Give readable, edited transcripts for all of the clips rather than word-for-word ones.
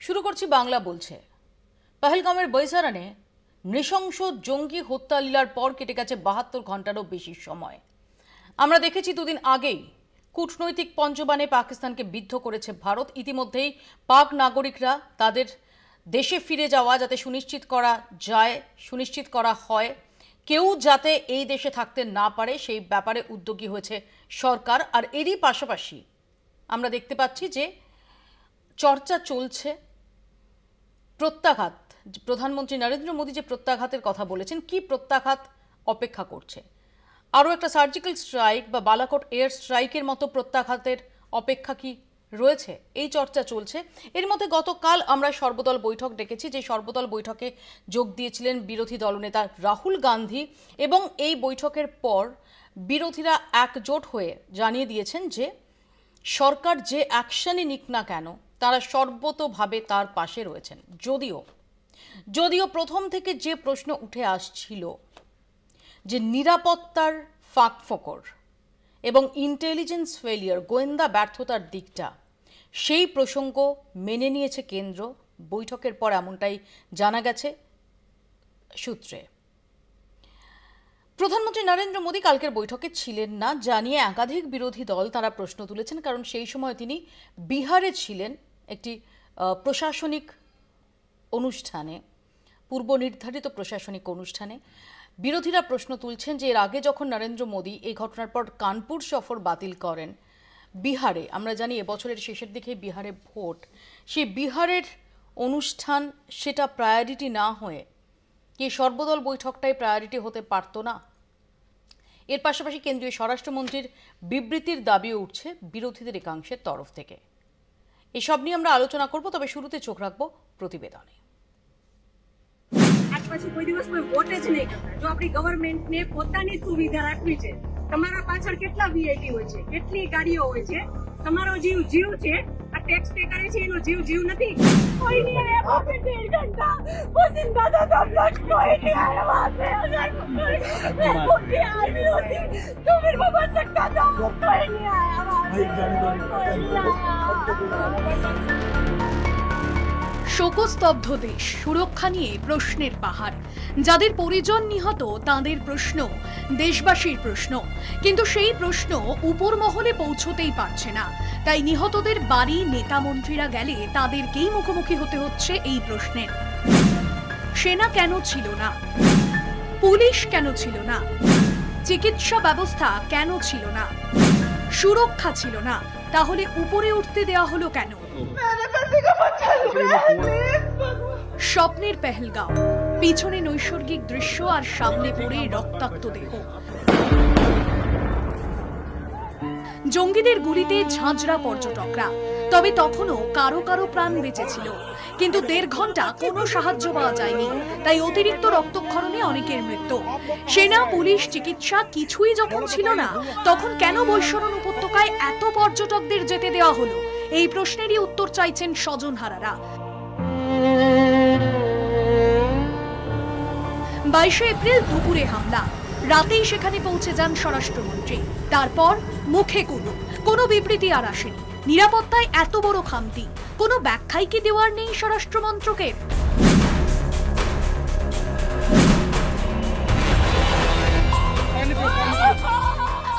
শুরু করছি বাংলা বলছে। পহেলগামের বৈসারানে নৃশংস জঙ্গি হত্যা লীলার পর কেটে গেছে ৭২ ঘন্টারও বেশি সময়। আমরা দেখেছি দুদিন আগেই কূটনৈতিক পঞ্চবানে পাকিস্তানকে বিদ্ধ করেছে ভারত। ইতিমধ্যেই পাক নাগরিকরা তাদের দেশে ফিরে যাওয়া যাতে সুনিশ্চিত করা হয়, কেউ যাতে এই দেশে থাকতে না পারে সেই ব্যাপারে উদ্যোগী হয়েছে সরকার। আর এরই পাশাপাশি আমরা দেখতে পাচ্ছি যে চর্চা চলছে প্রত্যাঘাত। প্রধানমন্ত্রী নরেন্দ্র মোদী যে প্রত্যাঘাতের কথা বলেছেন, কি প্রত্যাঘাত অপেক্ষা করছে? আরও একটা সার্জিক্যাল স্ট্রাইক বা বালাকোট এয়ার স্ট্রাইকের মতো প্রত্যাঘাতের অপেক্ষা কি রয়েছে? এই চর্চা চলছে। এর মধ্যে গতকাল আমরা সর্বদল বৈঠক ডেকেছি, যে সর্বদল বৈঠকে যোগ দিয়েছিলেন বিরোধী দলনেতা রাহুল গান্ধী, এবং এই বৈঠকের পর বিরোধীরা একজোট হয়ে জানিয়ে দিয়েছেন যে সরকার যে অ্যাকশনই নিক না কেন তারা সর্বতোভাবে তার পাশে রয়েছেন। যদিও প্রথম থেকে যে প্রশ্ন উঠে আসছিল যে নিরাপত্তার ফাঁকফোকর এবং ইন্টেলিজেন্স ফেলিয়ার, গোয়েন্দা ব্যর্থতার দিকটা, সেই প্রসঙ্গ মেনে নিয়েছে কেন্দ্র বৈঠকের পর, এমনটাই জানা গেছে সূত্রে। প্রধানমন্ত্রী নরেন্দ্র মোদী কালকের বৈঠকে ছিলেন না জানিয়ে একাধিক বিরোধী দল তারা প্রশ্ন তুলেছেন, কারণ সেই সময় তিনি বিহারে ছিলেন একটি প্রশাসনিক অনুষ্ঠানে, পূর্ব নির্ধারিত প্রশাসনিক অনুষ্ঠানে। বিরোধীরা প্রশ্ন তুলছেন যে এর আগে যখন নরেন্দ্র মোদী এই ঘটনার পর কানপুর সফর বাতিল করেন বিহারে, আমরা জানি এবছরের শেষের দিকে বিহারে ভোট, সেই বিহারের অনুষ্ঠান সেটা প্রায়োরিটি না হয়ে কি সর্বদল বৈঠকটাই প্রায়োরিটি হতে পারত না? এর পাশাপাশি কেন্দ্রীয় স্বরাষ্ট্রমন্ত্রীর বিবৃতির দাবিও উঠছে বিরোধীদের একাংশের তরফ থেকে। এসব নিয়ে আমরা আলোচনা করব, তবে শুরুতে চোখ রাখবো প্রতিবেদনে। પછી કોઈ દિવસ કોઈ વોટ જ નહીં કરતા, જો આપણી ગવર્મેન્ટને પોતાની સુવિધા રાખવી છે। તમારા પાછળ કેટલા વીઆઈપી હોય છે, કેટલી ગાડીઓ હોય છે, તમારો જીવ છે, આ ટેક્સ પે કરે છે એનો જીવ નથી। કોઈ નહીં આયા બાપે 1.5 ઘંટા પોસિંદા તો તબ તક કોઈ नहीं आया वहां पे। अगर कोई आदमी होती तो फिर वो बच सकता था, कोई नहीं आया वहां पे। শোকস্তব্ধ দেশ, সুরক্ষা নিয়ে প্রশ্নের পাহাড়। যাদের পরিজন নিহত তাদের প্রশ্ন দেশবাসীর প্রশ্ন, কিন্তু সেই প্রশ্ন উপর মহলে পৌঁছতেই পারছে না। তাই নিহতদের বাড়ি নেতা মন্ত্রীরা গেলে তাদেরকেই মুখোমুখি হতে হচ্ছে এই প্রশ্নের। সেনা কেন ছিল না? পুলিশ কেন ছিল না? চিকিৎসা ব্যবস্থা কেন ছিল না? সুরক্ষা ছিল না, তাহলে উপরে উঠতে দেওয়া হলো কেন? স্বপ্নের পেহেলগাঁও, পিছনে নৈসর্গিক দৃশ্য আর সামনে পড়ে রক্তাক্ত দেহ। জঙ্গিদের গুলিতে ঝাঁঝরা পর্যটকরা, তবে তখনও কারো কারো প্রাণ বেঁচেছিল, কিন্তু 1.5 ঘন্টা কোনো সাহায্য পাওয়া যায়নি। তাই অতিরিক্ত রক্তক্ষরণে অনেকের মৃত্যু। সেনা, পুলিশ, চিকিৎসা কিছুই যখন ছিল না, তখন কেন বৈশরণ উপত্যকায় এত পর্যটকদের যেতে দেওয়া হলো? এই প্রশ্নেরই উত্তর চাইছেন স্বজনহারারা। 22 এপ্রিল দুপুরে হামলা, রাতেই সেখানে পৌঁছে যান স্বরাষ্ট্রমন্ত্রী। তারপর মুখে কোনো বিবৃতি আর আসেনি। নিরাপত্তায় এত বড় খামতি, কোনো ব্যাখ্যাই কি দেওয়ার নেই স্বরাষ্ট্র মন্ত্রকের?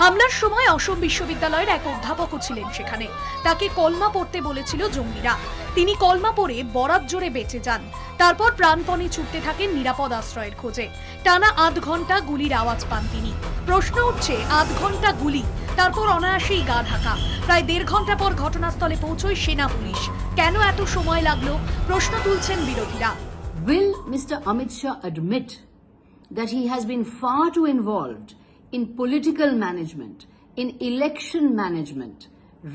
হামলার সময় অসম বিশ্ববিদ্যালয়ের এক অধ্যাপকও ছিলেন সেখানে। তাকে কলমা পড়তে বলেছিল জঙ্গিরা। তিনি কলমা পড়ে বরাত জোরে বেঁচে যান। তারপর প্রাণপণে ছুটতে থাকেন নিরাপদ আশ্রয়ের খোঁজে। টানা 8 ঘন্টা গুলির আওয়াজ পান তিনি। প্রশ্ন উঠছে, 8 ঘন্টা গুলি, তারপর অনায়াসেই গা ঢাকা। প্রায় 1.5 ঘন্টা পর ঘটনাস্থলে পৌঁছয় সেনা পুলিশ। কেন এত সময় লাগলো? প্রশ্ন তুলছেন বিরোধীরা। Will Mr. Amit Shah admit that he has been far too involved in political management, in election management,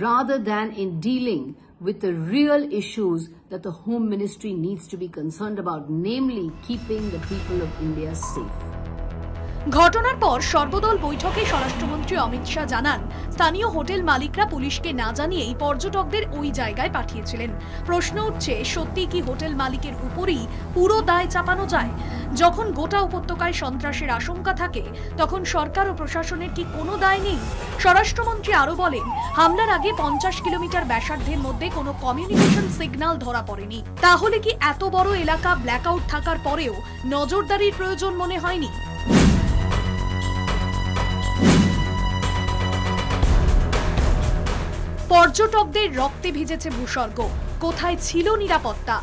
rather than in dealing with the real issues that the Home Ministry needs to be concerned about, namely keeping the people of India safe? ঘটনার পর সর্বদল বৈঠকে স্বরাষ্ট্রমন্ত্রী অমিত শাহ জানান, স্থানীয় hotel মালিকরা পুলিশকে না জানিয়েই পর্যটকদের ওই জায়গায় পাঠিয়েছিলেন। প্রশ্ন উঠছে, সত্যি কি হোটেল মালিকের উপরই পুরো দায় চাপানো যায়? যখন গোটা উপত্যকায় সন্ত্রাসের আশঙ্কা থাকে তখন সরকার ও প্রশাসনের কি কোনো দায় নেই? স্বরাষ্ট্রমন্ত্রী আরো বলেন, হামলার আগে 50 কিলোমিটার ব্যাসার্ধের মধ্যে কোনো কমিউনিকেশন সিগন্যাল ধরা পড়েনি। তাহলে কি এত বড় এলাকা ব্ল্যাকআউট থাকার পরেও নজরদারির প্রয়োজন মনে হয়নি? পর্যটকদের রক্তে ভিজেছে ভূস্বর্গ, কোথায় ছিল নিরাপত্তা?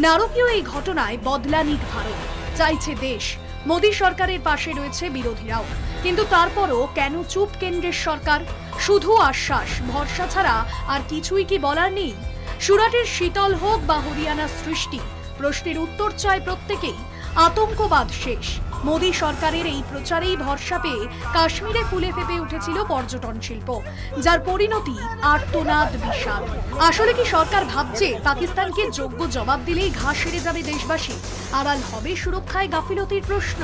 নারকীয় এই ঘটনায় বদলা নিক ভারত, চাইছে দেশ। মোদী সরকারের পাশে রয়েছে বিরোধীরাও, কিন্তু তারপরও কেন চুপ কেন্দ্রের সরকার? শুধু আশ্বাস, ভরসা ছাড়া আর কিছুই কি বলার নেই? সুরাটের শীতল হোক বা হরিয়ানার সৃষ্টি, প্রশ্নের উত্তর চায় প্রত্যেকেই। আতঙ্কবাদ শেষ। মোদী সরকারের এই প্রচারেই ভরসা পেয়ে কাশ্মীরে ফুলে ফেপে উঠেছিল পর্যটন শিল্প, যার পরিণতি আর্তনাদ বিশাল। আসলে কি সরকার ভাবছে পাকিস্তানকে যোগ্য জবাব দিলেই ঘা সেরে যাবে দেশবাসী? আড়াল হবে সুরক্ষায় গাফিলতির প্রশ্ন?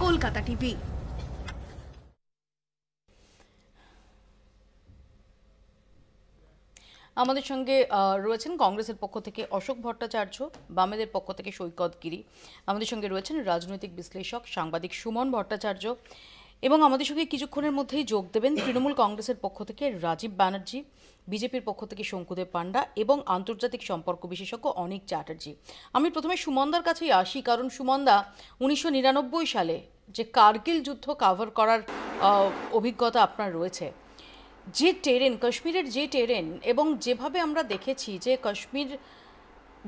কলকাতা টিভি। আমাদের সঙ্গে রয়েছেন কংগ্রেসের পক্ষ থেকে অশোক ভট্টাচার্য, বামেদের পক্ষ থেকে সৈকত গিরি, আমাদের সঙ্গে রয়েছেন রাজনৈতিক বিশ্লেষক সাংবাদিক সুমন ভট্টাচার্য, এবং আমাদের সঙ্গে কিছুক্ষণের মধ্যেই যোগ দেবেন তৃণমূল কংগ্রেসের পক্ষ থেকে রাজীব ব্যানার্জি, বিজেপির পক্ষ থেকে শঙ্কুদেব পান্ডা এবং আন্তর্জাতিক সম্পর্ক বিশেষজ্ঞ অনিক চ্যাটার্জি। আমি প্রথমে সুমনদার কাছেই আসি, কারণ সুমনদা 1999 সালে যে কার্গিল যুদ্ধ কাভার করার অভিজ্ঞতা আপনার রয়েছে, যে টেরেন, কাশ্মীরের যে টেরেন, এবং যেভাবে আমরা দেখেছি যে কাশ্মীর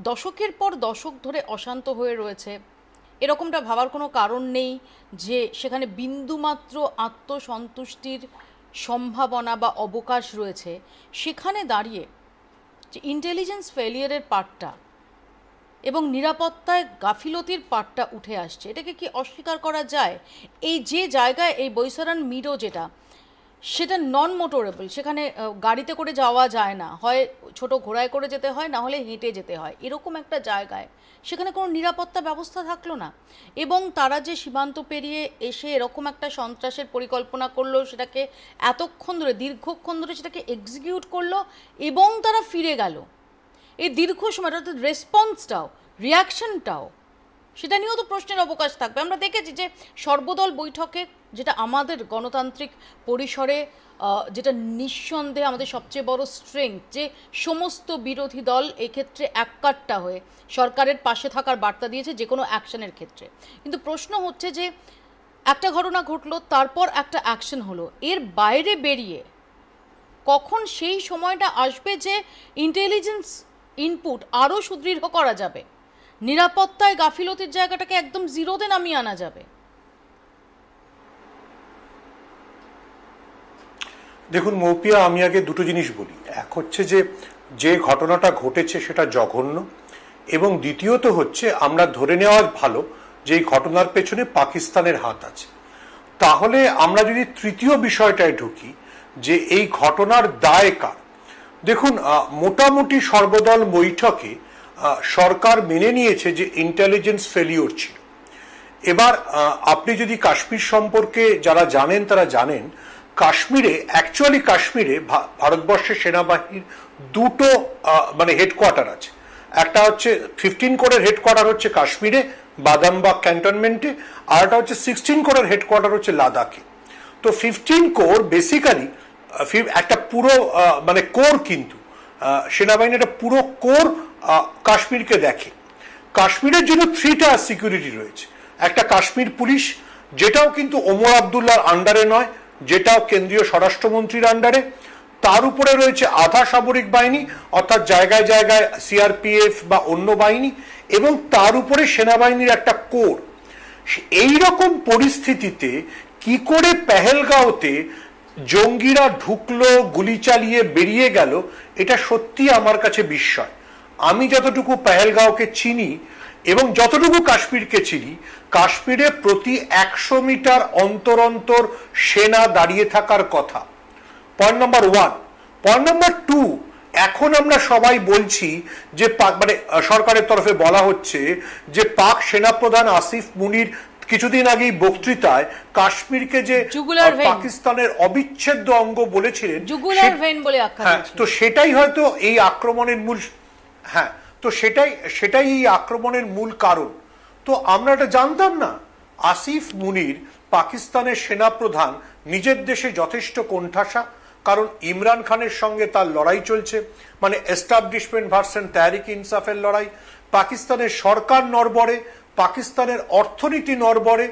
দশকের পর দশক ধরে অশান্ত হয়ে রয়েছে, এরকমটা ভাবার কোনো কারণ নেই যে সেখানে বিন্দুমাত্র আত্মসন্তুষ্টির সম্ভাবনা বা অবকাশ রয়েছে। সেখানে দাঁড়িয়ে যে ইন্টেলিজেন্স ফেলিয়ারের পার্টটা এবং নিরাপত্তায় গাফিলতির পার্টটা উঠে আসছে, এটাকে কি অস্বীকার করা যায়? এই যে জায়গায় এই বৈসারান মিডো যেটা, সেটা নন মোটরেবল, সেখানে গাড়িতে করে যাওয়া যায় না, হয় ছোট ঘোড়ায় করে যেতে হয়, না হলে হেঁটে যেতে হয়, এরকম একটা জায়গায় সেখানে কোনো নিরাপত্তা ব্যবস্থা থাকলো না। এবং তারা যে সীমান্ত পেরিয়ে এসে এরকম একটা সন্ত্রাসের পরিকল্পনা করলো, সেটাকে এতক্ষণ ধরে, দীর্ঘক্ষণ ধরে সেটাকে এক্সিকিউট করলো এবং তারা ফিরে গেল। এই দীর্ঘ সময় অর্থাৎ রেসপন্সটাও, রিয়াকশনটাও, সেটা নিয়েও তো প্রশ্নের অবকাশ থাকবে। আমরা দেখেছি যে সর্বদল বৈঠকে, যেটা আমাদের গণতান্ত্রিক পরিসরে, যেটা নিঃসন্দেহে আমাদের সবচেয়ে বড় স্ট্রেংথ, যে সমস্ত বিরোধী দল এক্ষেত্রে এককাট্টা হয়ে সরকারের পাশে থাকার বার্তা দিয়েছে যে কোনো অ্যাকশনের ক্ষেত্রে। কিন্তু প্রশ্ন হচ্ছে যে একটা ঘটনা ঘটলো, তারপর একটা অ্যাকশন হলো, এর বাইরে বেরিয়ে কখন সেই সময়টা আসবে যে ইন্টেলিজেন্স ইনপুট আরও সুদৃঢ় করা যাবে, নিরাপত্তায় গাফিলতির জায়গাটাকে একদম জিরোতে নামিয়ে আনা যাবে? দেখুন মৌপিয়া, আমি আগে দুটো জিনিস বলি। এক হচ্ছে যে ঘটনাটা ঘটেছে সেটা জঘন্য, এবং দ্বিতীয়ত হচ্ছে আমরা ধরে নেওয়া ভালো যে এই ঘটনার পেছনে পাকিস্তানের হাত আছে। তাহলে আমরা যদি তৃতীয় বিষয়টায় ঢুকি যে এই ঘটনার দায় কার, দেখুন মোটামুটি সর্বদল বৈঠকে সরকার মেনে নিয়েছে যে ইন্টেলিজেন্স ফেলিওর ছিল। এবার আপনি যদি কাশ্মীর সম্পর্কে যারা জানেন তারা জানেন, কাশ্মীরে ভারতবর্ষের সেনাবাহিনীর দুটো মানে হেডকোয়ার্টার আছে। একটা হচ্ছে 15 কোরের হেডকোয়ার্টার হচ্ছে কাশ্মীরে বাদামবাগ ক্যান্টনমেন্টে, আর একটা হচ্ছে 16 কোরের হেডকোয়ার্টার হচ্ছে লাদাখে। তো 15 কোর বেসিক্যালি একটা পুরো মানে কোর, কিন্তু সেনাবাহিনীর একটা পুরো কোর কাশ্মীরকে দেখে। কাশ্মীরের জন্য 3টা সিকিউরিটি রয়েছে। একটা কাশ্মীর পুলিশ, যেটাও কিন্তু ওমর আবদুল্লাহর আন্ডারে নয়, যেটাও কেন্দ্রীয় স্বরাষ্ট্রমন্ত্রীর আন্ডারে। তার উপরে রয়েছে আধা সামরিক বাহিনী, অর্থাৎ জায়গায় জায়গায় সিআরপিএফ বা অন্য বাহিনী, এবং তার উপরে সেনাবাহিনীর একটা কোর। এইরকম পরিস্থিতিতে কি করে পেহেলগাঁওতে জঙ্গিরা ঢুকলো, গুলি চালিয়ে বেরিয়ে গেল, এটা সত্যি আমার কাছে বিস্ময়। আমি যতটুকু পেহেলগাঁওকে চিনি এবং যতটুকু কাশ্মীরকে চিনি, কাশ্মীরে প্রতি 100 মিটার অন্তর অন্তর সেনা দাঁড়িয়ে থাকার কথা। Point number 1। পয়েন্ট নাম্বার 2, এখন আমরা সবাই বলছি যে মানে সরকারের তরফে বলা হচ্ছে যে পাক সেনাপ্রধান আসিফ মুনির কিছুদিন আগেই বক্তৃতায় কাশ্মীরকে যে পাকিস্তানের অবিচ্ছেদ্য অঙ্গ বলেছিলেন, তো সেটাই হয়তো এই আক্রমণের মূল, হ্যাঁ, তো সেটাই এই আক্রমণের মূল কারণ। তো আমরা এটা জানতাম না। আসিফ মুনির পাকিস্তানের সেনাপ্রধান নিজের দেশে যথেষ্ট কোণঠাসা, কারণ ইমরান খানের সঙ্গে তার লড়াই চলছে, মানে এস্টাবলিশমেন্ট ভার্সেস তেহরিক ইনসাফের লড়াই। পাকিস্তানের সরকার নড়বড়ে, পাকিস্তানের অর্থনীতি নড়বড়ে,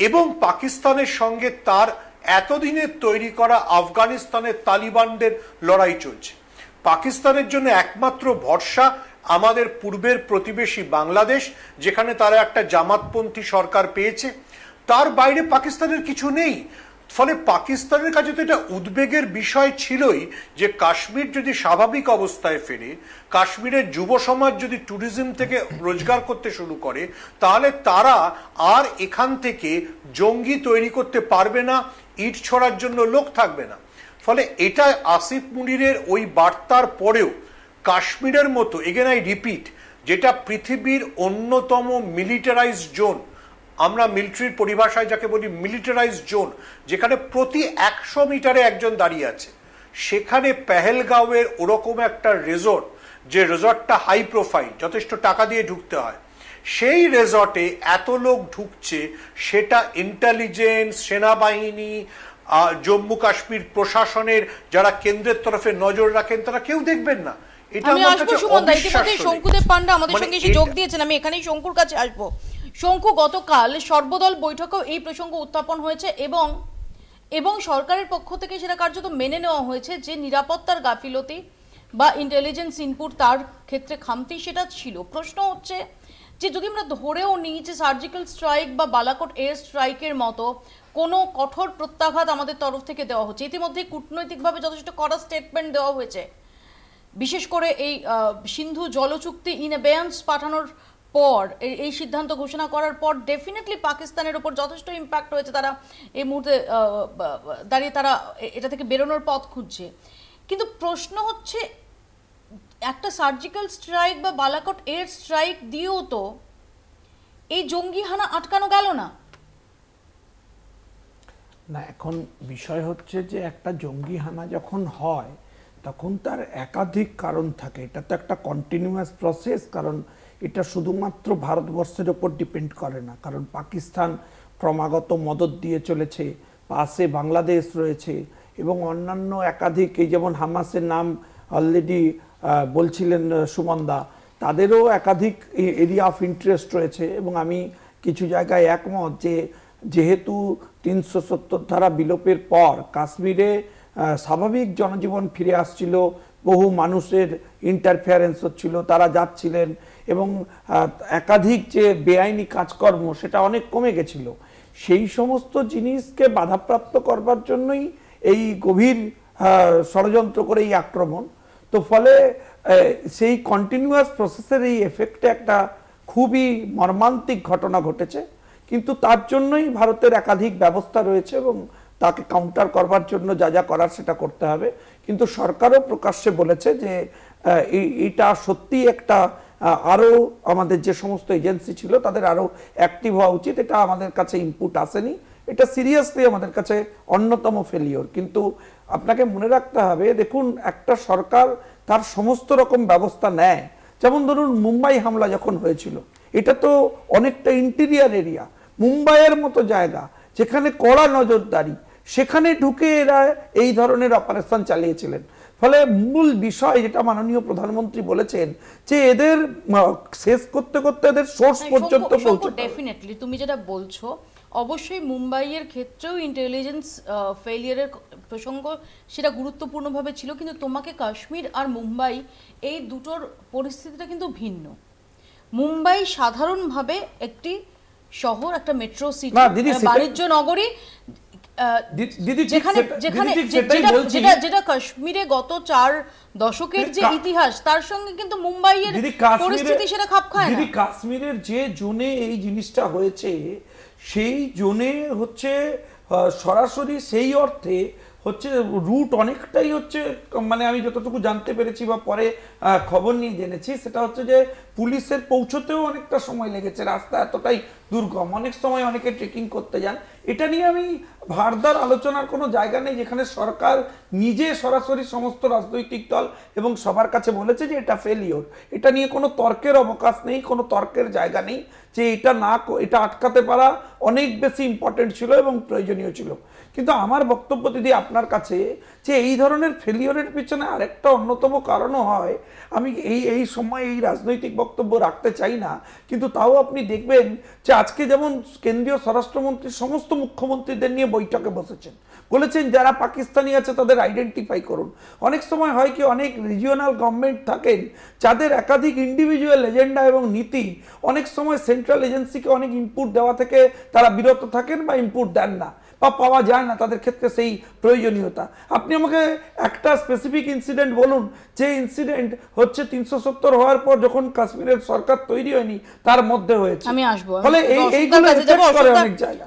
এবং পাকিস্তানের সঙ্গে তার এতদিনের তৈরি করা আফগানিস্তানের তালিবানদের লড়াই চলছে। পাকিস্তানের জন্য একমাত্র ভরসা আমাদের পূর্বের প্রতিবেশী বাংলাদেশ, যেখানে তারা একটা জামাতপন্থী সরকার পেয়েছে। তার বাইরে পাকিস্তানের কিছু নেই। ফলে পাকিস্তানের কাছে তো এটা উদ্বেগের বিষয় ছিলই যে কাশ্মীর যদি স্বাভাবিক অবস্থায় ফেরে, কাশ্মীরের যুব সমাজ যদি ট্যুরিজম থেকে রোজগার করতে শুরু করে, তাহলে তারা আর এখান থেকে জঙ্গি তৈরি করতে পারবে না, ইট ছড়ার জন্য লোক থাকবে না। ফলে এটা আসিফ মুনিরের ওই বার্তার পরেও কাশ্মীরের মতো, এগেন আই রিপিট, যেটা পৃথিবীর অন্যতম মিলিটারাইজড জোন, আমরা মিলিটারির পরিভাষায় যাকে বলি মিলিটারাইজড জোন, যেখানে প্রতি 100 মিটারে একজন দাঁড়িয়ে আছে, সেখানে পেহেলগাঁওয়ের ওরকম একটা রিসর্ট, যে রিসর্টটা হাই প্রোফাইল, যথেষ্ট টাকা দিয়ে ঢুকতে হয়, সেই রিসর্টে এত লোক ঢুকছে, সেটা ইন্টেলিজেন্স, সেনাবাহিনী, জম্মু কাশ্মীর প্রশাসনের যারা কেন্দ্রের তরফে নজর রাখেন, তারা কেউ দেখবেন না। আমি আসবো সুমনদা, ইতিমধ্যে শঙ্কুদেব পান্ডা আমাদের সঙ্গে এসে যোগ দিয়েছেন, আমি এখানেই শঙ্কুর কাছে আসবো। শঙ্কু, গতকাল সর্বদল বৈঠকেও এই প্রসঙ্গ উত্থাপন হয়েছে এবং সরকারের পক্ষ থেকে সেটা কার্যত মেনে নেওয়া হয়েছে যে নিরাপত্তার গাফিলতি বা ইন্টেলিজেন্স ইনপুট তার ক্ষেত্রে খামতি সেটা ছিল। প্রশ্ন হচ্ছে যে যদি আমরা ধরেও নিই যে সার্জিক্যাল স্ট্রাইক বা বালাকোট এয়ার স্ট্রাইকের মতো কোনো কঠোর প্রত্যাঘাত আমাদের তরফ থেকে দেওয়া হচ্ছে, ইতিমধ্যে কূটনৈতিকভাবে যথেষ্ট কড়া স্টেটমেন্ট দেওয়া হয়েছে, বিশেষ করে এই সিন্ধু জলচুক্তি ইন অ্যাবেয়ান্স পাঠানোর পর, এই সিদ্ধান্ত ঘোষণা করার পর ডেফিনেটলি পাকিস্তানের ওপর যথেষ্ট ইম্প্যাক্ট হয়েছে। তারা এই মুহূর্তে দাঁড়িয়ে তারা এটা থেকে বেরোনোর পথ খুঁজছে। কিন্তু প্রশ্ন হচ্ছে, একটা সার্জিক্যাল স্ট্রাইক বা বালাকোট এয়ার স্ট্রাইক দিয়েও তো এই জঙ্গি হানা আটকানো গেল না। না, এখন বিষয় হচ্ছে যে একটা জঙ্গি হানা যখন হয় তখন তার একাধিক কারণ থাকে। এটা তো একটা কন্টিনিউয়াস প্রসেস, কারণ এটা শুধুমাত্র ভারতবর্ষের ওপর ডিপেন্ড করে না, কারণ পাকিস্তান ক্রমাগত মদত দিয়ে চলেছে, পাশে বাংলাদেশ রয়েছে এবং অন্যান্য একাধিক, এই যেমন হামাসের নাম অলরেডি বলছিলেন সুমনদা, তাদেরও একাধিক এরিয়া অফ ইন্টারেস্ট রয়েছে। এবং আমি কিছু জায়গায় একমত যে যেহেতু 370 ধারা বিলোপের পর কাশ্মীরে স্বাভাবিক জনজীবন ফিরে আসছিল, বহু মানুষের ইন্টারফেয়ারেন্স হচ্ছিল, তারা যাচ্ছিলেন এবং একাধিক যে বেআইনি কাজকর্ম সেটা অনেক কমে গেছিল। সেই সমস্ত জিনিসকে বাধাপ্রাপ্ত করবার জন্যই এই গভীর ষড়যন্ত্র করে এই আক্রমণ। তো ফলে সেই কন্টিনিউয়াস প্রসেসের এই এফেক্টে একটা খুবই মর্মান্তিক ঘটনা ঘটেছে, কিন্তু তার জন্যই ভারতের একাধিক ব্যবস্থা রয়েছে এবং তাকে কাউন্টার করবার জন্য যা যা করার সেটা করতে হবে। কিন্তু সরকারও প্রকাশ্যে বলেছে যে এটা সত্যি একটা আরও আমাদের যে সমস্ত এজেন্সি ছিল তাদের আরও অ্যাক্টিভ হওয়া উচিত। এটা আমাদের কাছে ইনপুট আসেনি, এটা সিরিয়াসলি আমাদের কাছে অন্যতম ফেলিওর। কিন্তু আপনাকে মনে রাখতে হবে, দেখুন একটা সরকার তার সমস্ত রকম ব্যবস্থা নেয়, যেমন ধরুন মুম্বাই হামলা যখন হয়েছিল, এটা তো অনেকটা ইন্টেরিয়ার এরিয়া, মুম্বাইয়ের মতো জায়গা যেখানে কড়া নজরদারি, সেখানে ঢুকে এরা এই ধরনের অপারেশন চালিয়েছিলেন। ফলে মূল বিষয় যেটা মাননীয় প্রধানমন্ত্রী বলেছেন যে এদের শেষ করতে করতে এদের সোর্স পর্যন্ত পৌঁছতে। ডেফিনেটলি তুমি যেটা বলছো, অবশ্যই মুম্বাইয়ের ক্ষেত্রেও ইন্টেলিজেন্স ফেলিয়ারের প্রসঙ্গ সেটা গুরুত্বপূর্ণভাবে ছিল, কিন্তু তোমাকে কাশ্মীর আর মুম্বাই এই দুটোর পরিস্থিতিটা কিন্তু ভিন্ন। মুম্বাই সাধারণভাবে একটি শহর, একটা মেট্রো সিটি, বাণিজ্য নগরী, যেটা কাশ্মীরে গত 4 দশকের যে ইতিহাস তার সঙ্গে কিন্তু মুম্বাইয়ের পরিস্থিতি সেটা খাপ খায় না। কাশ্মীরের যে জোনে এই জিনিসটা হয়েছে সেই জোনে হচ্ছে সরাসরি সেই অর্থে হচ্ছে রুট অনেকটাই হচ্ছে, মানে আমি যতটুকু জানতে পেরেছি বা পরে খবর নিয়ে জেনেছি, সেটা হচ্ছে যে পুলিশের পৌঁছতেও অনেকটা সময় লেগেছে, রাস্তা এতটাই দুর্গম, অনেক সময় অনেকে ট্রেকিং করতে যান। এটা নিয়ে আমি ভারদার আলোচনার কোনো জায়গা নেই, যেখানে সরকার নিজে সরাসরি সমস্ত রাজনৈতিক দল এবং সবার কাছে বলেছে যে এটা ফেলিওর। এটা নিয়ে কোনো তর্কের অবকাশ নেই, কোনো তর্কের জায়গা নেই, যে এটা আটকাতে পারা অনেক বেশি ইম্পর্টেন্ট ছিল এবং প্রয়োজনীয় ছিল। কিন্তু আমার বক্তব্য দিদি আপনার কাছে, যে এই ধরনের ফেলিওরের পিছনে আরেকটা অন্যতম কারণও হয়। আমি এই সময় এই রাজনৈতিক বক্তব্য রাখতে চাই না, কিন্তু তাও আপনি দেখবেন যে আজকে যেমন কেন্দ্রীয় স্বরাষ্ট্রমন্ত্রী সমস্ত মুখ্যমন্ত্রীদের নিয়ে বৈঠকে বসেছেন, বলেছেন যারা পাকিস্তানি আছে তাদের আইডেন্টিফাই করুন। অনেক সময় হয় কি, অনেক রিজিওনাল গভর্নমেন্ট থাকেন যাদের একাধিক ইন্ডিভিজুয়াল এজেন্ডা এবং নীতি, অনেক সময় সেন্ট্রাল এজেন্সিকে অনেক ইনপুট দেওয়া থেকে তারা বিরত থাকেন বা ইনপুট দেন না বা পাওয়া যায় না তাদের ক্ষেত্রে সেই প্রয়োজনীয়তা। আপনি আমাকে একটা স্পেসিফিক ইনসিডেন্ট বলুন, যে ইনসিডেন্ট হচ্ছে 370 হওয়ার পর যখন কাশ্মীরের সরকার তৈরি হয়নি তার মধ্যে হয়েছে। আমি আসবো, ফলে এইগুলো এফেক্ট করে অনেক জায়গা।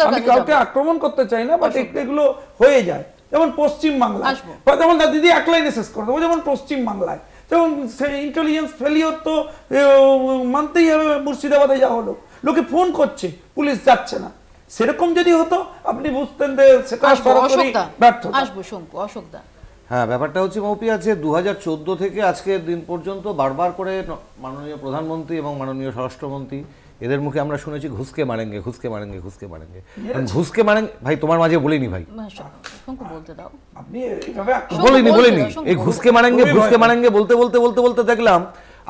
আমি কাউকে আক্রমণ করতে চাই না, বাট এগুলো হয়ে যায়। যেমন পশ্চিম বাংলায়, যেমন দিদি এক লাইনে শেষ করে দেবো, যেমন পশ্চিম বাংলায় যেমন ইন্টেলিজেন্স ফেলিওর তো মানতেই হবে। মুর্শিদাবাদে যা হলো, লোকে ফোন করছে, পুলিশ যাচ্ছে না, সেরকম যদি হতো আপনি বুঝতেন যে সেটা সরাসরি ব্যর্থতা। আসবো শঙ্কু, অশোকদা। হ্যাঁ, ব্যাপারটা হচ্ছে মৌপিয়া, যে 2014 থেকে আজকের দিন পর্যন্ত বারবার করে মাননীয় প্রধানমন্ত্রী এবং মাননীয় স্বরাষ্ট্রমন্ত্রী এদের মুখে আমরা শুনেছি ঘুষকে মারেঙ্গে, ঘুষকে মারেঙ্গে, ঘুষকে মারেঙ্গে। ঘুষকে মারেঙ্গে ভাই তোমার মাঝে বলিনি ভাই, শঙ্কু বলতে দাও। আপনি এইভাবে বলিনি এই ঘুষকে মারেঙ্গে, ঘুষকে মারেঙ্গে বলতে বলতে বলতে বলতে দেখলাম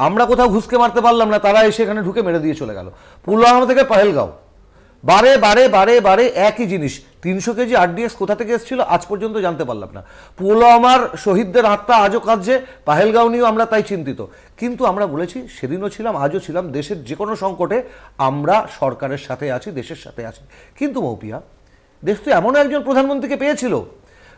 আমরা কোথাও ঘুষকে মারতে পারলাম না, তারা এসে এখানে ঢুকে মেরে দিয়ে চলে গেল। পুলওয়ামা থেকে পহেলগাঁও, বারে বারে বারে বারে একই জিনিস। 300 কেজি RDX কোথা থেকে এসেছিল আজ পর্যন্ত জানতে পারলাম না। পুলওয়ামার শহীদদের আত্মা আজও কাঁদছে, পহেলগাঁও নিয়েও আমরা তাই চিন্তিত। কিন্তু আমরা বলেছি, সেদিনও ছিলাম আজও ছিলাম, দেশের যে কোনো সংকটে আমরা সরকারের সাথে আছি, দেশের সাথে আছি। কিন্তু মৌপিয়া, দেশ তো এমন একজন প্রধানমন্ত্রীকে পেয়েছিল,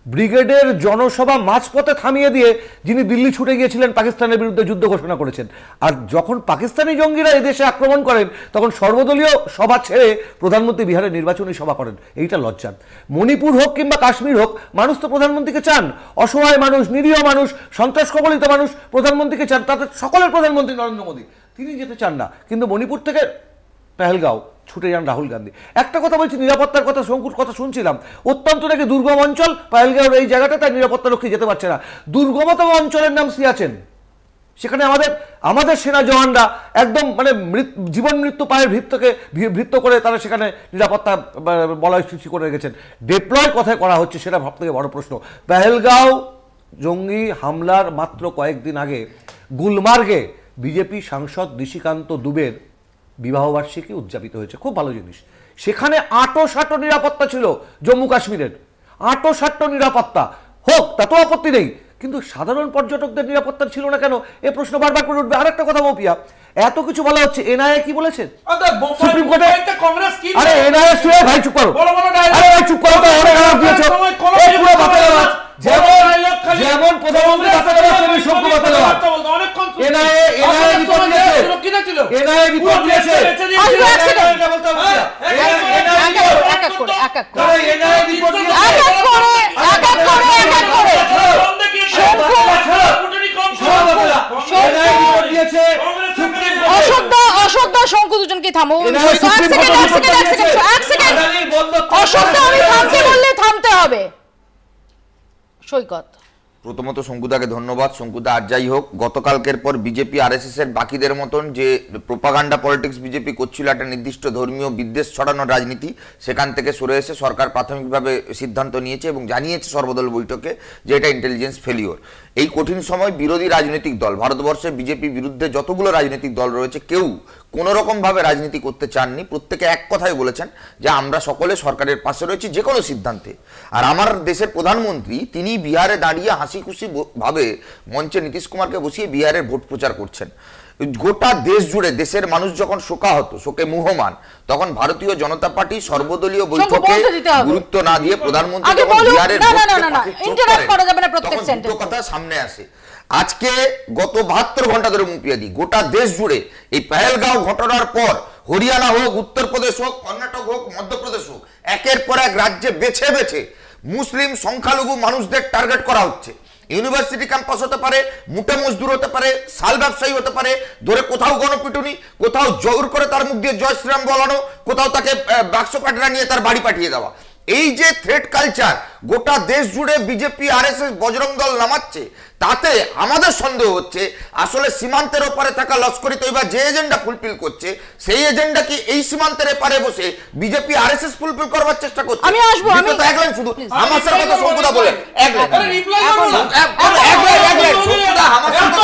ব্রিগেডের জনসভা মাঝপথে থামিয়ে দিয়ে যিনি দিল্লি ছুটে গিয়েছিলেন, পাকিস্তানের বিরুদ্ধে যুদ্ধ ঘোষণা করেছেন। আর যখন পাকিস্তানি জঙ্গিরা এদেশে আক্রমণ করেন, তখন সর্বদলীয় সভা ছেড়ে প্রধানমন্ত্রী বিহারে নির্বাচনী সভা করেন। এইটা লজ্জার। মণিপুর হোক কিংবা কাশ্মীর হোক, মানুষ তো প্রধানমন্ত্রীকে চান। অসহায় মানুষ, নিরীহ মানুষ, সন্ত্রাস কবলিত মানুষ প্রধানমন্ত্রীকে চান। তাদের সকলের প্রধানমন্ত্রী নরেন্দ্র মোদী, তিনি যেতে চান না। কিন্তু মণিপুর থেকে পহেলগাঁও ছুটে যান রাহুল গান্ধী। একটা কথা বলছি, নিরাপত্তার কথা, শঙ্কুর কথা শুনছিলাম, অত্যন্ত নাকি দুর্গম অঞ্চল পহেলগাঁওর এই জায়গাটা, তাই নিরাপত্তা রক্ষী যেতে পারছে না। দুর্গমতম অঞ্চলের নাম সিয়াচেন। সেখানে আমাদের সেনা জওয়ানরা একদম মানে জীবন মৃত্যু পায়ের ভিত্ত করে তারা সেখানে নিরাপত্তা বলয় সৃষ্টি করে রেখেছেন। ডিপ্লয় কথায় করা হচ্ছে, সেটা সব থেকে বড় প্রশ্ন। পহেলগাঁও জঙ্গি হামলার মাত্র কয়েকদিন আগে গুলমার্গে বিজেপি সাংসদ নিশিকান্ত দুবের বিবাহবার্ষিকী উদযাপিত হয়েছে, খুব ভালো জিনিস। সেখানে আঁটো নিরাপত্তা ছিল জম্মু কাশ্মীরের, আঁটো নিরাপত্তা হোক, তাতেও আপত্তি নেই, কিন্তু সাধারণ পর্যটকদের নিরাপত্তা ছিল না কেন, এ প্রশ্ন বারবার করে উঠবে। আরেকটা কথা মৌপিয়া, এত কিছু বলা হচ্ছে, এনআইএ কি বলেছে সুপ্রিম কোর্টে? আরে এনআইএ শুনে ভাই চুপ করো, আরে ভাই চুপ করো, তো অনেক খারাপ দিয়েছো, এই পুরো বাতিল আওয়াজ, যেমন প্রধানমন্ত্রী বাতিল আওয়াজ, তেমনি শঙ্কু বাতিল আওয়াজ। এনআইএ রিপোর্ট দিয়েছে, এনআইএ রিপোর্ট দিয়েছে, অশোকদা শঙ্কু দুজনকে থামো। অশোকদা আমি থামতে বললে থামতে হবে। সৈকত, প্রথমত শঙ্কুদাকে ধন্যবাদ। শঙ্কুদা, আর যাই হোক, গতকালকের পর বিজেপি RSS এর বাকিদের মতন যে প্রোপাগান্ডা পলিটিক্স বিজেপি করছিল, একটা নির্দিষ্ট ধর্মীয় বিদ্বেষ ছড়ানোর রাজনীতি, সেখান থেকে সরে এসে সরকার প্রাথমিকভাবে সিদ্ধান্ত নিয়েছে এবং জানিয়েছে সর্বদল বৈঠকে যে এটা ইন্টেলিজেন্স ফেলিওর। এই কঠিন সময় বিরোধী রাজনৈতিক দল, ভারতবর্ষে বিজেপি বিরুদ্ধে যতগুলো রাজনৈতিক দল রয়েছে, কেউ কোনো রকমভাবে রাজনীতি করতে চাননি। প্রত্যেকে এক কথাই বলেছেন যে আমরা সকলে সরকারের পাশে রয়েছি যে কোনো সিদ্ধান্তে। আর আমার দেশের প্রধানমন্ত্রী, তিনি বিহারে দাঁড়িয়ে হাসি খুশি ভাবে মঞ্চে নীতিশ কুমারকে বসিয়ে বিহারের ভোট প্রচার করছেন। গোটা দেশ জুড়ে দেশের মানুষ যখন শোকাহত, শোকে মুহ্যমান, তখন ভারতীয় জনতা পার্টি সর্বদলীয় বৈঠকে গুরুত্ব না দিয়ে প্রধানমন্ত্রী বিহারের কথা সামনে আসে। আজকে গত 72 ঘন্টা ধরে মুপিয়াদি গোটা দেশ জুড়ে এই পহেলগাঁও ঘটনার পর হরিয়ানা হোক, উত্তরপ্রদেশ হোক, কর্ণাটক হোক, মধ্যপ্রদেশ হোক, একের পর এক রাজ্যে বেছে বেছে মুসলিম সংখ্যালঘু মানুষদের টার্গেট করা হচ্ছে। ইউনিভার্সিটি ক্যাম্পাস হতে পারে, মুঠে মজদুর হতে পারে, শাল ব্যবসায়ী হতে পারে, ধরে কোথাও গণপিটুনি, কোথাও জোর করে তার মুখ দিয়ে জয় শ্রীরাম বলানো, কোথাও তাকে বাক্স কাটরা নিয়ে তার বাড়ি পাঠিয়ে দেওয়া। এই যে থ্রেট কালচার গোটা দেশ জুড়ে বিজেপি, আরএসএস, বজরং দল নামাচ্ছে, তাতে আমাদের সন্দেহ হচ্ছে আসলে সীমান্তের ওপারে থাকা লস্করি তৈবা যে এজেন্ডা ফুলফিল করছে, সেই এজেন্ডা কি এই সীমান্তের এপারে বসে বিজেপি, আরএসএস ফুলফিল করবার চেষ্টা করছে? আমি আসবো, আমি এক লাইন শুধু আমার সাথে কথা শঙ্কুদা বলেন, এক লাইন শঙ্কুদা আমার সাথে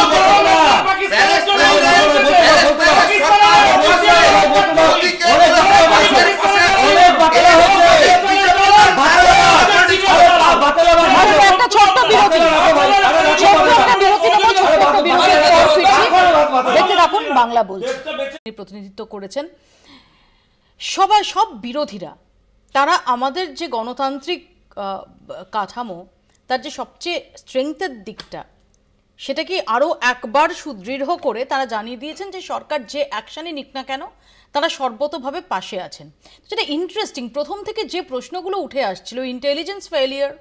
একটা ছোট্ট বিরতি, দেখতে থাকুন বাংলা বলছে। প্রতিনিধিত্ব করেছেন সব বিরোধীরা, তারা আমাদের যে গণতান্ত্রিক কাঠামো, তার যে সবচেয়ে স্ট্রেংথের দিকটা, সেটাকে আরও একবার সুদৃঢ় করে তারা জানিয়ে দিয়েছেন যে সরকার যে অ্যাকশানই নিক না কেন তারা সর্বতোভাবে পাশে আছেন। যেটা ইন্টারেস্টিং, প্রথম থেকে যে প্রশ্নগুলো উঠে আসছিল, ইন্টেলিজেন্স ফেলিয়ার,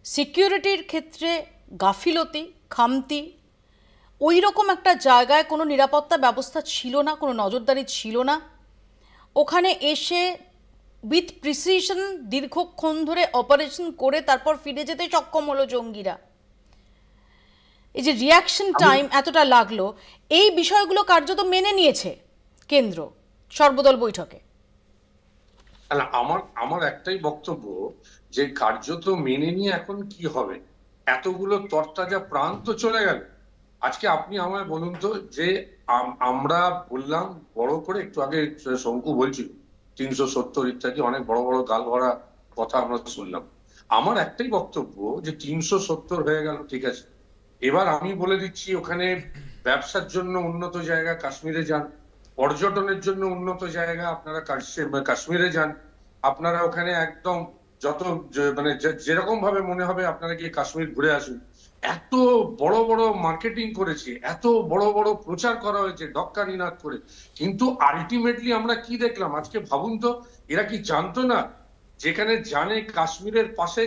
সিকিউরিটির ক্ষেত্রে গাফিলতি, খামতি, ওই রকম একটা জায়গায় কোনো নিরাপত্তা ব্যবস্থা ছিল না, কোনো নজরদারি ছিল না। ওখানে এসে উইথ প্রিসিশন দীর্ঘক্ষণ ধরে অপারেশন করে তারপর ফিরে যেতে সক্ষম হলো জঙ্গিরা। এই যে রিয়াকশন টাইম এতটা লাগলো, এই বিষয়গুলো কার্যত মেনে নিয়েছে কেন্দ্র সর্বদল বৈঠকে। আমার একটাই বক্তব্য যে কার্যত মেনে নিয়ে এখন কি হবে, এতগুলো তরতাজা প্রাণ তো চলে গেল। আজকে আপনি আমায় বলুন তো, যে আমরা বললাম বড় করে, একটু আগে শঙ্কু বলছিল 370 ইত্যাদি অনেক বড় বড় গাল ভরা কথা আমরা শুনলাম। আমার একটাই বক্তব্য যে 370 হয়ে গেল, ঠিক আছে, এবার আমি বলে দিচ্ছি ওখানে ব্যবসার জন্য উন্নত জায়গা কাশ্মীরে যান, পর্যটনের জন্য উন্নত জায়গা আপনারা কাশ্মীরে যান, আপনারা ওখানে একদম যত মানে যেরকম ভাবে মনে হবে আপনারা গিয়ে কাশ্মীর ঘুরে আসুন। এত বড় বড় মার্কেটিং করেছে, এত বড় বড় প্রচার করা হয়েছে ডক্কারিনাথ করে, কিন্তু আলটিমেটলি আমরা কি দেখলাম? আজকে ভাবুন তো, এরা কি জানতো না? যেখানে জানে কাশ্মীরের পাশে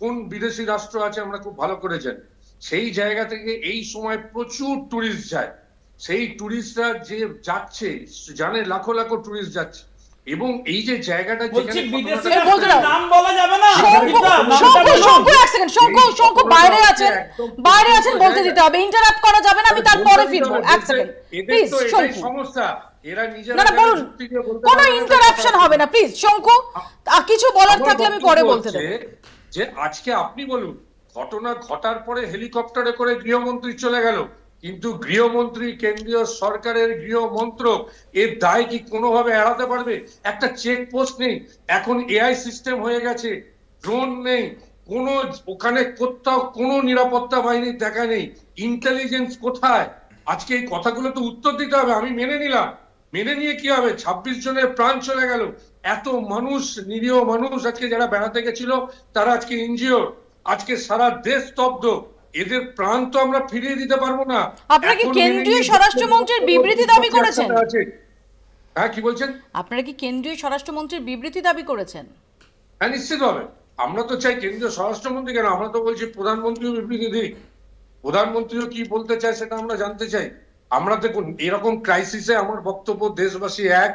কোন বিদেশি রাষ্ট্র আছে আমরা খুব ভালো করে জানি, সেই জায়গা থেকে এই সময় প্রচুর টুরিস্ট যায়। সেই টুরিস্টরা যে যাচ্ছে জানে, লাখো লাখো টুরিস্ট যাচ্ছে, এবং এই যে জায়গাটা বাইরে আছেন বলতে দিতে হবে, ইন্টারাপ্ট করা যাবে না, আমি তারপরে ফিরবো। এক সেকেন্ড প্লিজ শঙ্কু, সমস্যা এরা নিজেরা না বলুন, কোনো ইন্টারাপশন হবে না প্লিজ শঙ্কু, কিছু বলার থাকলে আমি পরে বলতে দেব। যে আজকে আপনি বলুন, ঘটনা ঘটার পরে হেলিকপ্টারে করে গৃহমন্ত্রী চলে গেল, কিন্তু গৃহমন্ত্রী, কেন্দ্রীয় সরকারের গৃহমন্ত্রক, এর দায় কি কোনোভাবে এড়াতে পারবে? একটা চেকপোস্ট নেই, এখন এআই সিস্টেম হয়ে গেছে, ড্রোন নেই, কোনো ওখানে কোথাও কোনো নিরাপত্তা বাহিনীর দেখা নেই, ইন্টেলিজেন্স কোথায়? আজকে এই কথাগুলো তো উত্তর দিতে হবে। আমি মেনে নিলাম, মেনে নিয়ে কি হবে? 26 জনের প্রাণ চলে গেল, এত মানুষ, নিরীহ মানুষ আজকে যারা বেড়াতে গেছিল তারা আজকে ইনজিওর, আজকে সারা দেশ স্তব্ধ, এদের প্রাণ তো আমরা ফিরিয়ে দিতে পারবো না। আপনারা কি কেন্দ্রীয় স্বরাষ্ট্রমন্ত্রীর বিবৃতি দাবি করেছেন? হ্যাঁ, কি বলছেন? আপনারা কি কেন্দ্রীয় স্বরাষ্ট্রমন্ত্রীর বিবৃতি দাবি করেছেন? হ্যাঁ, নিশ্চিতভাবে। আমরা তো চাই কেন্দ্রীয় স্বরাষ্ট্রমন্ত্রী, কেন আমরা তো বলছি প্রধানমন্ত্রীও বিবৃতি দিক, প্রধানমন্ত্রীও কি বলতে চায় সেটা আমরা জানতে চাই। আমরা দেখুন, এরকম ক্রাইসিসে আমার বক্তব্য দেশবাসী এক,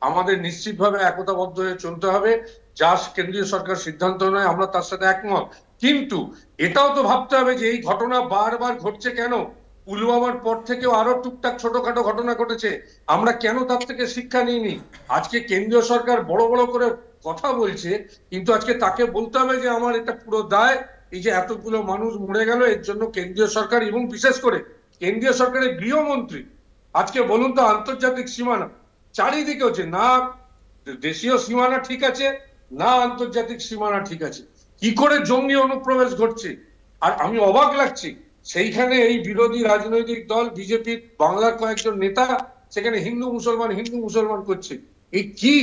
আমাদের নিশ্চিতভাবে একতাবদ্ধ হয়ে চলতে হবে। যা কেন্দ্রীয় সরকার সিদ্ধান্ত নেয় আমরা তার সাথে একমত, কিন্তু এটাও তো ভাবতে হবে যে এই ঘটনা বারবার ঘটছে কেন? পুলওয়ামার পর থেকেও আরো টুকটাক ছোটখাটো ঘটনা ঘটেছে, আমরা কেন তার থেকে শিক্ষা নিইনি? আজকে কেন্দ্রীয় সরকার বড় বড় করে কথা বলছে, কিন্তু আজকে তাকে বলতে হবে যে আমার এটা পুরো দায়, এই যে এতগুলো মানুষ মরে গেল এর জন্য কেন্দ্রীয় সরকার এবং বিশেষ করে কেন্দ্রীয় সরকারের গৃহমন্ত্রী, আজকে বলুন তো, আন্তর্জাতিক সীমানা চারিদিকে হচ্ছে না, দেশীয় সীমানা ঠিক আছে না আন্তর্জাতিক সীমানা ঠিক আছে, কি করে জঙ্গি অনুপ্রবেশ ঘটছে। আর আমি অবাক লাগছি, সেইখানে এই বিরোধী রাজনৈতিক দল বিজেপির বাংলার কয়েকজন নেতা সেখানে হিন্দু মুসলমান করছে। এই কি,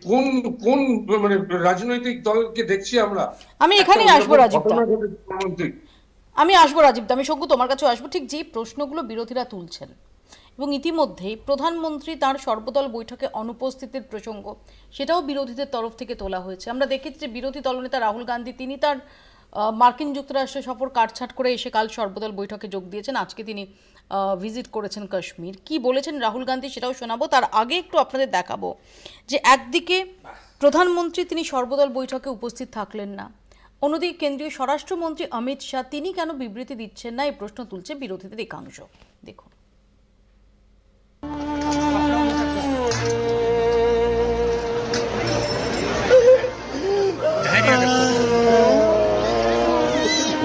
কোন কোন মানে রাজনৈতিক দলকে দেখছি আমরা? আমি এখানেই আসবো রাজীব, আমি আসবো রাজীব, আমি শঙ্কু তোমার কাছে আসবো। ঠিক যে প্রশ্নগুলো বিরোধীরা তুলছেন, এবং ইতিমধ্যেই প্রধানমন্ত্রী তার সর্বদল বৈঠকে অনুপস্থিতির প্রসঙ্গ সেটাও বিরোধীদের তরফ থেকে তোলা হয়েছে। আমরা দেখেছি যে বিরোধী দলনেতা রাহুল গান্ধী তিনি তার মার্কিন যুক্তরাষ্ট্র সফর কাটছাট করে এসে কাল সর্বদল বৈঠকে যোগ দিয়েছেন। আজকে তিনি ভিজিট করেছেন কাশ্মীর। কি বলেছেন রাহুল গান্ধী সেটাও শোনাবো, তার আগে একটু আপনাদের দেখাবো যে একদিকে প্রধানমন্ত্রী তিনি সর্বদল বৈঠকে উপস্থিত থাকলেন না, অন্যদিকে কেন্দ্রীয় স্বরাষ্ট্রমন্ত্রী অমিত শাহ তিনি কেন বিবৃতি দিচ্ছেন না এই প্রশ্ন তুলছে বিরোধীদের একাংশ। দেখুন।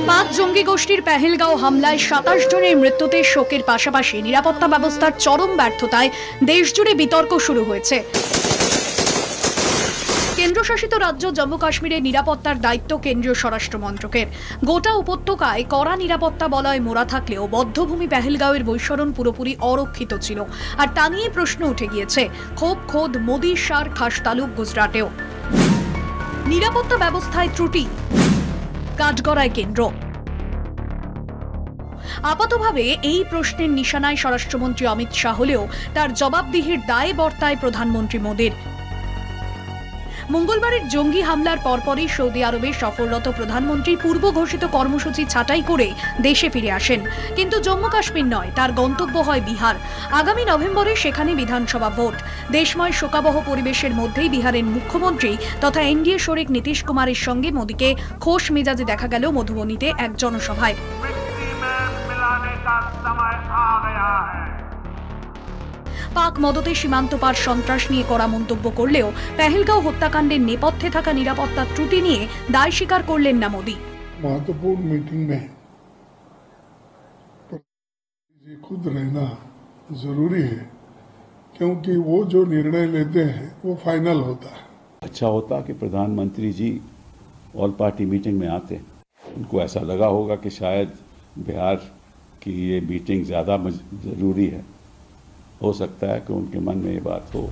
পাক জঙ্গি গোষ্ঠীর পেহেলগাঁও হামলায় ২৭ জনের মৃত্যুতে শোকের পাশাপাশি নিরাপত্তা ব্যবস্থার চরম ব্যর্থতায় দেশজুড়ে বিতর্ক শুরু হয়েছে। কেন্দ্রশাসিত রাজ্য জম্মু কাশ্মীরের নিরাপত্তার দায়িত্ব কেন্দ্রীয় স্বরাষ্ট্র মন্ত্রকের। গোটা উপত্যকায় কড়া নিরাপত্তা বলয় মোড়া থাকলেও বদ্ধভূমি পেহেলগাঁওয়ের বৈশরণ পুরোপুরি অরক্ষিত ছিল, আর তা নিয়ে প্রশ্ন উঠে গিয়েছে খোদ মোদি শার খাস তালুক গুজরাটেও। নিরাপত্তা ব্যবস্থায় ত্রুটি, কাঠগড়ায় কেন্দ্র। আপাতভাবে এই প্রশ্নের নিশানায় স্বরাষ্ট্রমন্ত্রী অমিত শাহ হলেও তার জবাবদিহির দায় বর্তায় প্রধানমন্ত্রী মোদীর। মঙ্গলবারের জঙ্গি হামলার পরপরই সৌদি আরবে সফররত প্রধানমন্ত্রী পূর্ব ঘোষিত কর্মসূচি ছাঁটাই করে দেশে ফিরে আসেন, কিন্তু জম্মু কাশ্মীর নয়, তার গন্তব্য হয় বিহার। আগামী নভেম্বরে সেখানে বিধানসভা ভোট। দেশময় শোকাবহ পরিবেশের মধ্যেই বিহারের মুখ্যমন্ত্রী তথা এনডিএ শরিক নীতিশ কুমারের সঙ্গে মোদীকে খোশ মেজাজে দেখা গেল মধুবনীতে এক জনসভায়। পাক মদতে সীমান্ত পার সন্ত্রাস নিয়ে করা মন্তব্য করলেও পেহেলগাঁও হত্যাকাণ্ডের নেপথ্যে থাকা নিরাপত্তার ত্রুটি নিয়ে দায় স্বীকার করলেন না মোদী। महत्वपूर्ण मीटिंग में खुद रहना जरूरी है, क्योंकि वो जो निर्णय लेते हैं वो फाइनल होता है। अच्छा होता कि प्रधानमंत्री जी ऑल पार्टी मीटिंग में आते, उनको ऐसा लगा होगा कि शायद बिहार की ये मीटिंग ज़्यादा ज़रूरी है। हो सकता है कि उनके मन में ये बात हो,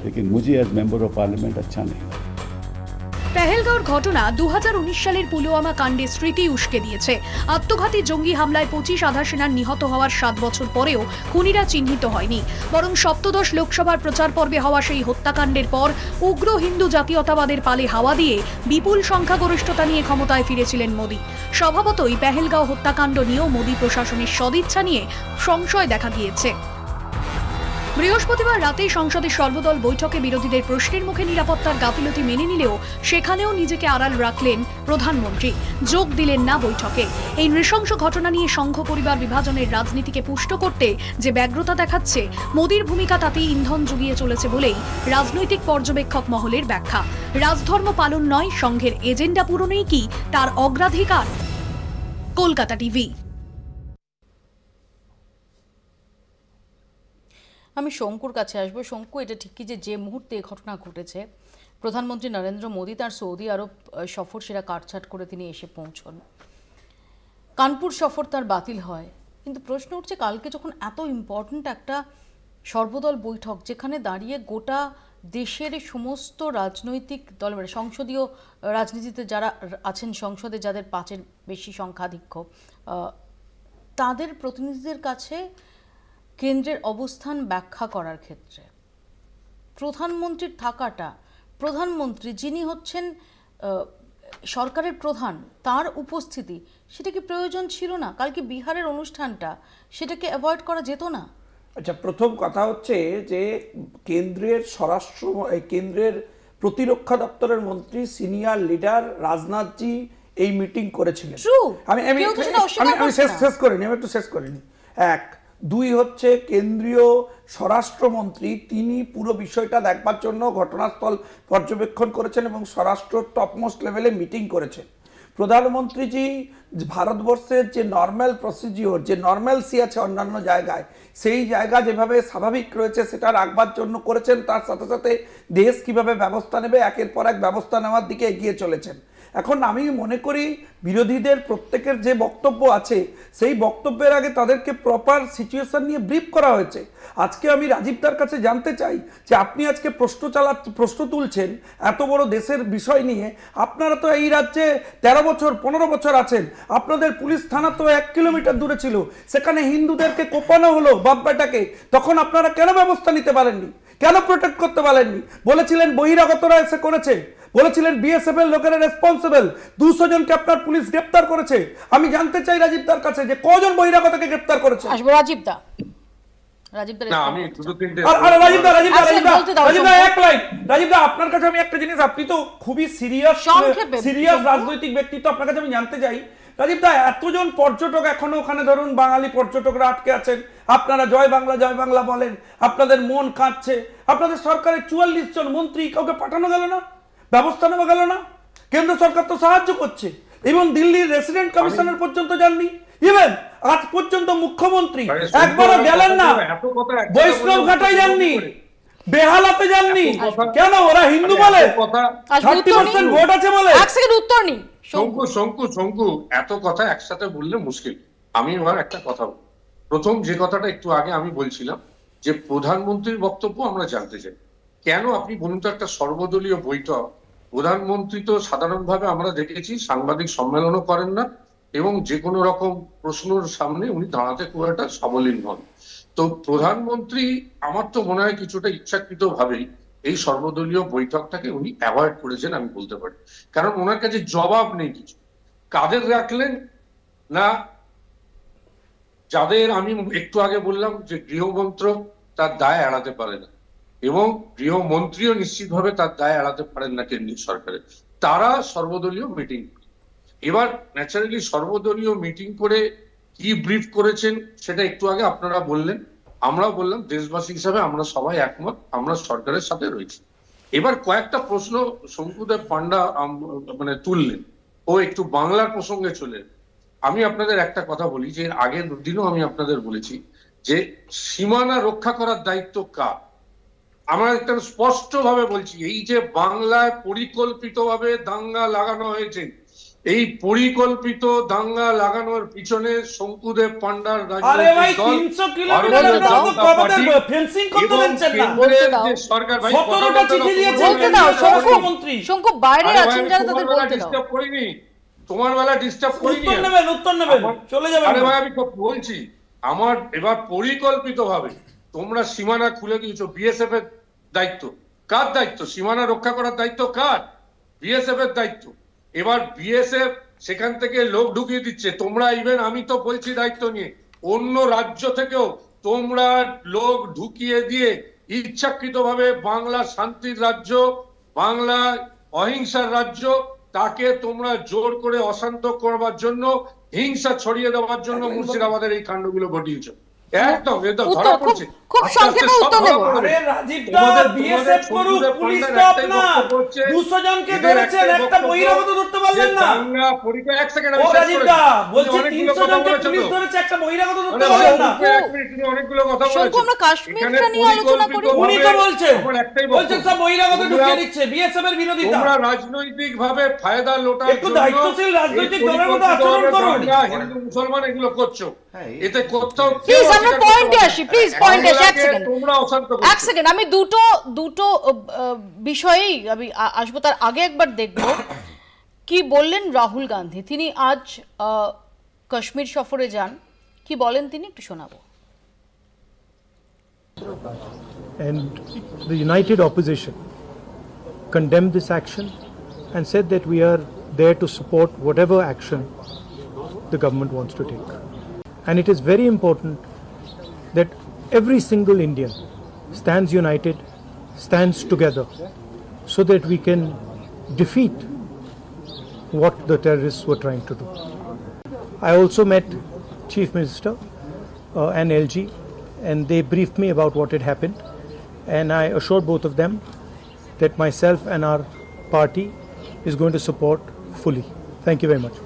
लेकिन मुझे एज मेंबर ऑफ पार्लियामेंट अच्छा नहीं लगा। পেহেলগাঁওর ঘটনা ২০১৯ সালের পুলওয়ামা কাণ্ডে স্মৃতি উস্কে দিয়েছে। আত্মঘাতী জঙ্গি হামলায় ২৫ আধা সেনার নিহত হওয়ার ৭ বছর পরেও খুনিরা চিহ্নিত হয়নি, বরং সপ্তদশ লোকসভার প্রচার পর্বে হওয়া সেই হত্যাকাণ্ডের পর উগ্র হিন্দু জাতীয়তাবাদের পালে হাওয়া দিয়ে বিপুল সংখ্যাগরিষ্ঠতা নিয়ে ক্ষমতায় ফিরেছিলেন মোদী। স্বভাবতই পেহেলগাঁও হত্যাকাণ্ড নিয়েও মোদী প্রশাসনের সদিচ্ছা নিয়ে সংশয় দেখা গিয়েছে। বৃহস্পতিবার রাতে সংসদের সর্বদল বৈঠকে বিরোধীদের প্রশ্নের মুখে নিরাপত্তার গাফিলতি মেনে নিলেও সেখানেও নিজেকে আড়াল রাখলেন প্রধানমন্ত্রী, যোগ দিলেন না বৈঠকে। এই নৃশংস ঘটনা নিয়ে সংঘ পরিবার বিভাজনের রাজনীতিকে পুষ্ট করতে যে ব্যগ্রতা দেখাচ্ছে মোদীর ভূমিকা তাতেই ইন্ধন জুগিয়ে চলেছে বলেই রাজনৈতিক পর্যবেক্ষক মহলের ব্যাখ্যা। রাজধর্ম পালন নয়, সংঘের এজেন্ডা পূরণেই কি তার অগ্রাধিকার? কলকাতা টিভি। আমি শঙ্কুর কাছে আসবো। শঙ্কু, এটা ঠিকই যে মুহূর্তে এই ঘটনা ঘটেছে প্রধানমন্ত্রী নরেন্দ্র মোদী তার সৌদি আরব সফর সেরা কাটছাট করে তিনি এসে পৌঁছন, কানপুর সফর তার বাতিল হয়, কিন্তু প্রশ্ন উঠছে কালকে যখন এত ইম্পর্ট্যান্ট একটা সর্বদল বৈঠক যেখানে দাঁড়িয়ে গোটা দেশের সমস্ত রাজনৈতিক দল মানে সংসদীয় রাজনীতিতে যারা আছেন, সংসদে যাদের ৫-এর বেশি সংখ্যাধিক্য, তাদের প্রতিনিধিদের কাছে কেন্দ্রের অবস্থান ব্যাখ্যা করার ক্ষেত্রে প্রধানমন্ত্রীর থাকাটা, প্রধানমন্ত্রী যিনি হচ্ছেন সরকারের প্রধান, তার উপস্থিতি সেটা কি প্রয়োজন ছিল না? কালকে বিহারের অনুষ্ঠানটা সেটাকে অ্যাভয়েড করা যেত না? আচ্ছা, প্রথম কথা হচ্ছে যে কেন্দ্রের প্রতিরক্ষা দপ্তরের মন্ত্রী সিনিয়র লিডার রাজনাথজি এই মিটিং করেছিলেন। আমি শেষ করিনি। এক, দুই হচ্ছে কেন্দ্রীয় স্বরাষ্ট্রমন্ত্রী তিনি পুরো বিষয়টা দেখবার জন্য ঘটনাস্থল পর্যবেক্ষণ করেছেন এবং স্বরাষ্ট্র টপমোস্ট লেভেলে মিটিং করেছেন। প্রধানমন্ত্রীজি ভারতবর্ষের যে নর্মাল প্রসিডিওর, যে নর্মালসি আছে অন্যান্য জায়গায়, সেই জায়গা যেভাবে স্বাভাবিক রয়েছে সেটা রাখবার জন্য করেছেন। তার সাথে সাথে দেশ কিভাবে ব্যবস্থা নেবে একের পর এক ব্যবস্থা নেওয়ার দিকে এগিয়ে চলেছেন। এখন আমি মনে করি বিরোধীদের প্রত্যেকের যে বক্তব্য আছে সেই বক্তব্যের আগে তাদেরকে প্রপার সিচুয়েশন নিয়ে ব্রিফ করা হয়েছে। আজকে আমি রাজীবদার কাছে জানতে চাই যে আপনি আজকে প্রশ্ন তুলছেন এত বড় দেশের বিষয় নিয়ে, আপনারা তো এই রাজ্যে 13 বছর 15 বছর আছেন, আপনাদের পুলিশ থানা তো 1 কিলোমিটার দূরে ছিল, সেখানে হিন্দুদেরকে কোপানো হলো বাপ বেটাকে, তখন আপনারা কেন ব্যবস্থা নিতে পারেননি, কেন প্রোটেক্ট করতে পারেননি? বলেছিলেন বহিরাগতরা এসে করেছে, বলেছিলেন বিএসএফ এর লোকেরা রেসপন্সিবল, 200 জনকে আপনার পুলিশ গ্রেফতার করেছে। আমি জানতে চাই রাজীবদার কাছে যে কজন বহিরাগতকে গ্রেফতার করেছে। আসবো রাজীবদা, আপনার কাছে আমি একটা জিনিস, আপনি তো খুবই সিরিয়াস রাজনৈতিক ব্যক্তিত্ব, আপনার কাছে আমি জানতে চাই রাজীবদা, এতজন পর্যটক এখনো ওখানে ধরুন বাঙালি পর্যটকরা আটকে আছেন, আপনারা জয় বাংলা বলেন, আপনাদের মন কাঁদছে, আপনাদের সরকারের 44 জন মন্ত্রী, কাউকে পাঠানো গেল না, ব্যবস্থা নেওয়া গেল না? কেন্দ্র সরকার তো সাহায্য করছে, এবং দিল্লির রেসিডেন্ট কমিশনার পর্যন্ত যাননি, ইভেন আজ পর্যন্ত মুখ্যমন্ত্রী একবারও গেলেন না, বৈষ্ণব ঘাটায় যাননি, বেহালাতে যাননি, কেন? ওরা হিন্দু বলে, 30% ভোট আছে বলে। এক সেকেন্ড উত্তর নেই। শঙ্কু এত কথা একসাথে বললে মুশকিল। আমি এবার একটা কথা বলি। প্রথম যে কথাটা একটু আগে আমি বলছিলাম যে প্রধানমন্ত্রীর বক্তব্য আমরা জানতে চাই, কেন আপনি বলুন তো, একটা সর্বদলীয় বৈঠক, প্রধানমন্ত্রী তো সাধারণভাবে আমরা দেখেছি সাংবাদিক সম্মেলনও করেন না, এবং যে কোনো রকম প্রশ্নের সামনে উনি দাঁড়াতে খুব একটা সাবলীল নন। তো প্রধানমন্ত্রী আমার তো মনে হয় কিছুটা ইচ্ছাকৃত ভাবেই এই সর্বদলীয় বৈঠকটাকে উনি অ্যাভয়েড করেছেন, আমি বলতে পারি। কারণ ওনার কাছে জবাব নেই কিছু। কাদের রাখলেন না, যাদের আমি একটু আগে বললাম যে গৃহমন্ত্রক তার দায় এড়াতে পারে না, এবং গৃহমন্ত্রীও নিশ্চিতভাবে তার দায় এড়াতে পারেন না কেন্দ্রীয় সরকারের, তারা সর্বদলীয় মিটিং। এবার ন্যাচারালি সর্বদলীয় মিটিং করে কি ব্রিফ করেছেন সেটা একটু আগে আপনারা বললেন, আমরাও বললাম, দেশবাসী হিসাবে আমরা সবাই একমত, আমরা সরকারের সাথে রয়েছি। এবার কয়েকটা প্রশ্ন শঙ্কুদেব পান্ডা মানে তুললেন, ও একটু বাংলার প্রসঙ্গে চলে। আমি আপনাদের একটা কথা বলি যে আগের দিনও আমি আপনাদের বলেছি যে সীমানা রক্ষা করার দায়িত্ব কার। আমরা একটা স্পষ্ট ভাবে বলছি, এই যে বাংলায় পরিকল্পিতভাবে দাঙ্গা লাগানো হয়েছে, এই পরিকল্পিত দাঙ্গা লাগানোর পিছনে শঙ্কুদেব পান্ডার তোমার বেলা ডিস্টার্ব করিনি, আমি বলছি আমার এবার পরিকল্পিত ভাবে তোমরা সীমানা খুলে দিয়েছো। বিএসএফ এর দায়িত্ব কার? দায়িত্ব সীমানা রক্ষা করার দায়িত্ব কার? বিএসএফ এর দায়িত্ব। এবার বিএসএফ সেখান থেকে লোক ঢুকিয়ে দিচ্ছে, তোমরা ইভেন আমি তো বলছি দায়িত্ব নিয়ে, অন্য রাজ্য থেকেও তোমরা লোক ঢুকিয়ে দিয়ে ইচ্ছাকৃতভাবে বাংলা শান্তির রাজ্য, বাংলা অহিংসার রাজ্য, তাকে তোমরা জোর করে অশান্ত করবার জন্য, হিংসা ছড়িয়ে দেওয়ার জন্য মুর্শিদাবাদের এই কাণ্ডগুলো ঘটিয়েছে। একদম ধরা পড়ছে। খুব সংক্ষেপে উত্তর দেব। আরে রাজীবদা, বিএসএফ করুক, পুলিশ তো আপনার 200 জনকে ধরেছেন, একটা বহিরাগত ধরতে পারলেন না। বাংলা পরিচয় এক সেকেন্ড ও রাজীবদা বলছে 300 জনকে পুলিশ ধরেছে, একটা বহিরাগত ধরতে পারলেন না। এক মিনিট, তুমি অনেকগুলো কথা বলেছো। আমরা কাশ্মীরটা নিয়ে আলোচনা করি। উনি তো বলছেন সব বহিরাগত ঢুকিয়ে দিচ্ছে, বিএসএফ এর বিরোধিতা। তোমরা রাজনৈতিকভাবে ফায়দা লোটার জন্য একটু দায়িত্বশীল রাজনৈতিক দলের মতো আচরণ করুন। হিন্দু মুসলমান এগুলো করছো, এতে করতেও প্লিজ আমরা পয়েন্টে আসি, প্লিজ পয়েন্টে আসি। এক সেকেন্ড, আমি দুটো বিষয়েই আমি আসবো, তার আগে একবার দেখব কি বললেন রাহুল গান্ধী। তিনি আজ কাশ্মীর সফরে যান, কি বলেন তিনি একটু শোনাবো। And the united opposition condemned this action and said that we are there to support whatever action the government wants to take. And it is very important that every single Indian stands united, stands together, so that we can defeat what the terrorists were trying to do. I also met Chief Minister and LG, and they briefed me about what had happened, and I assured both of them that myself and our party is going to support fully. Thank you very much.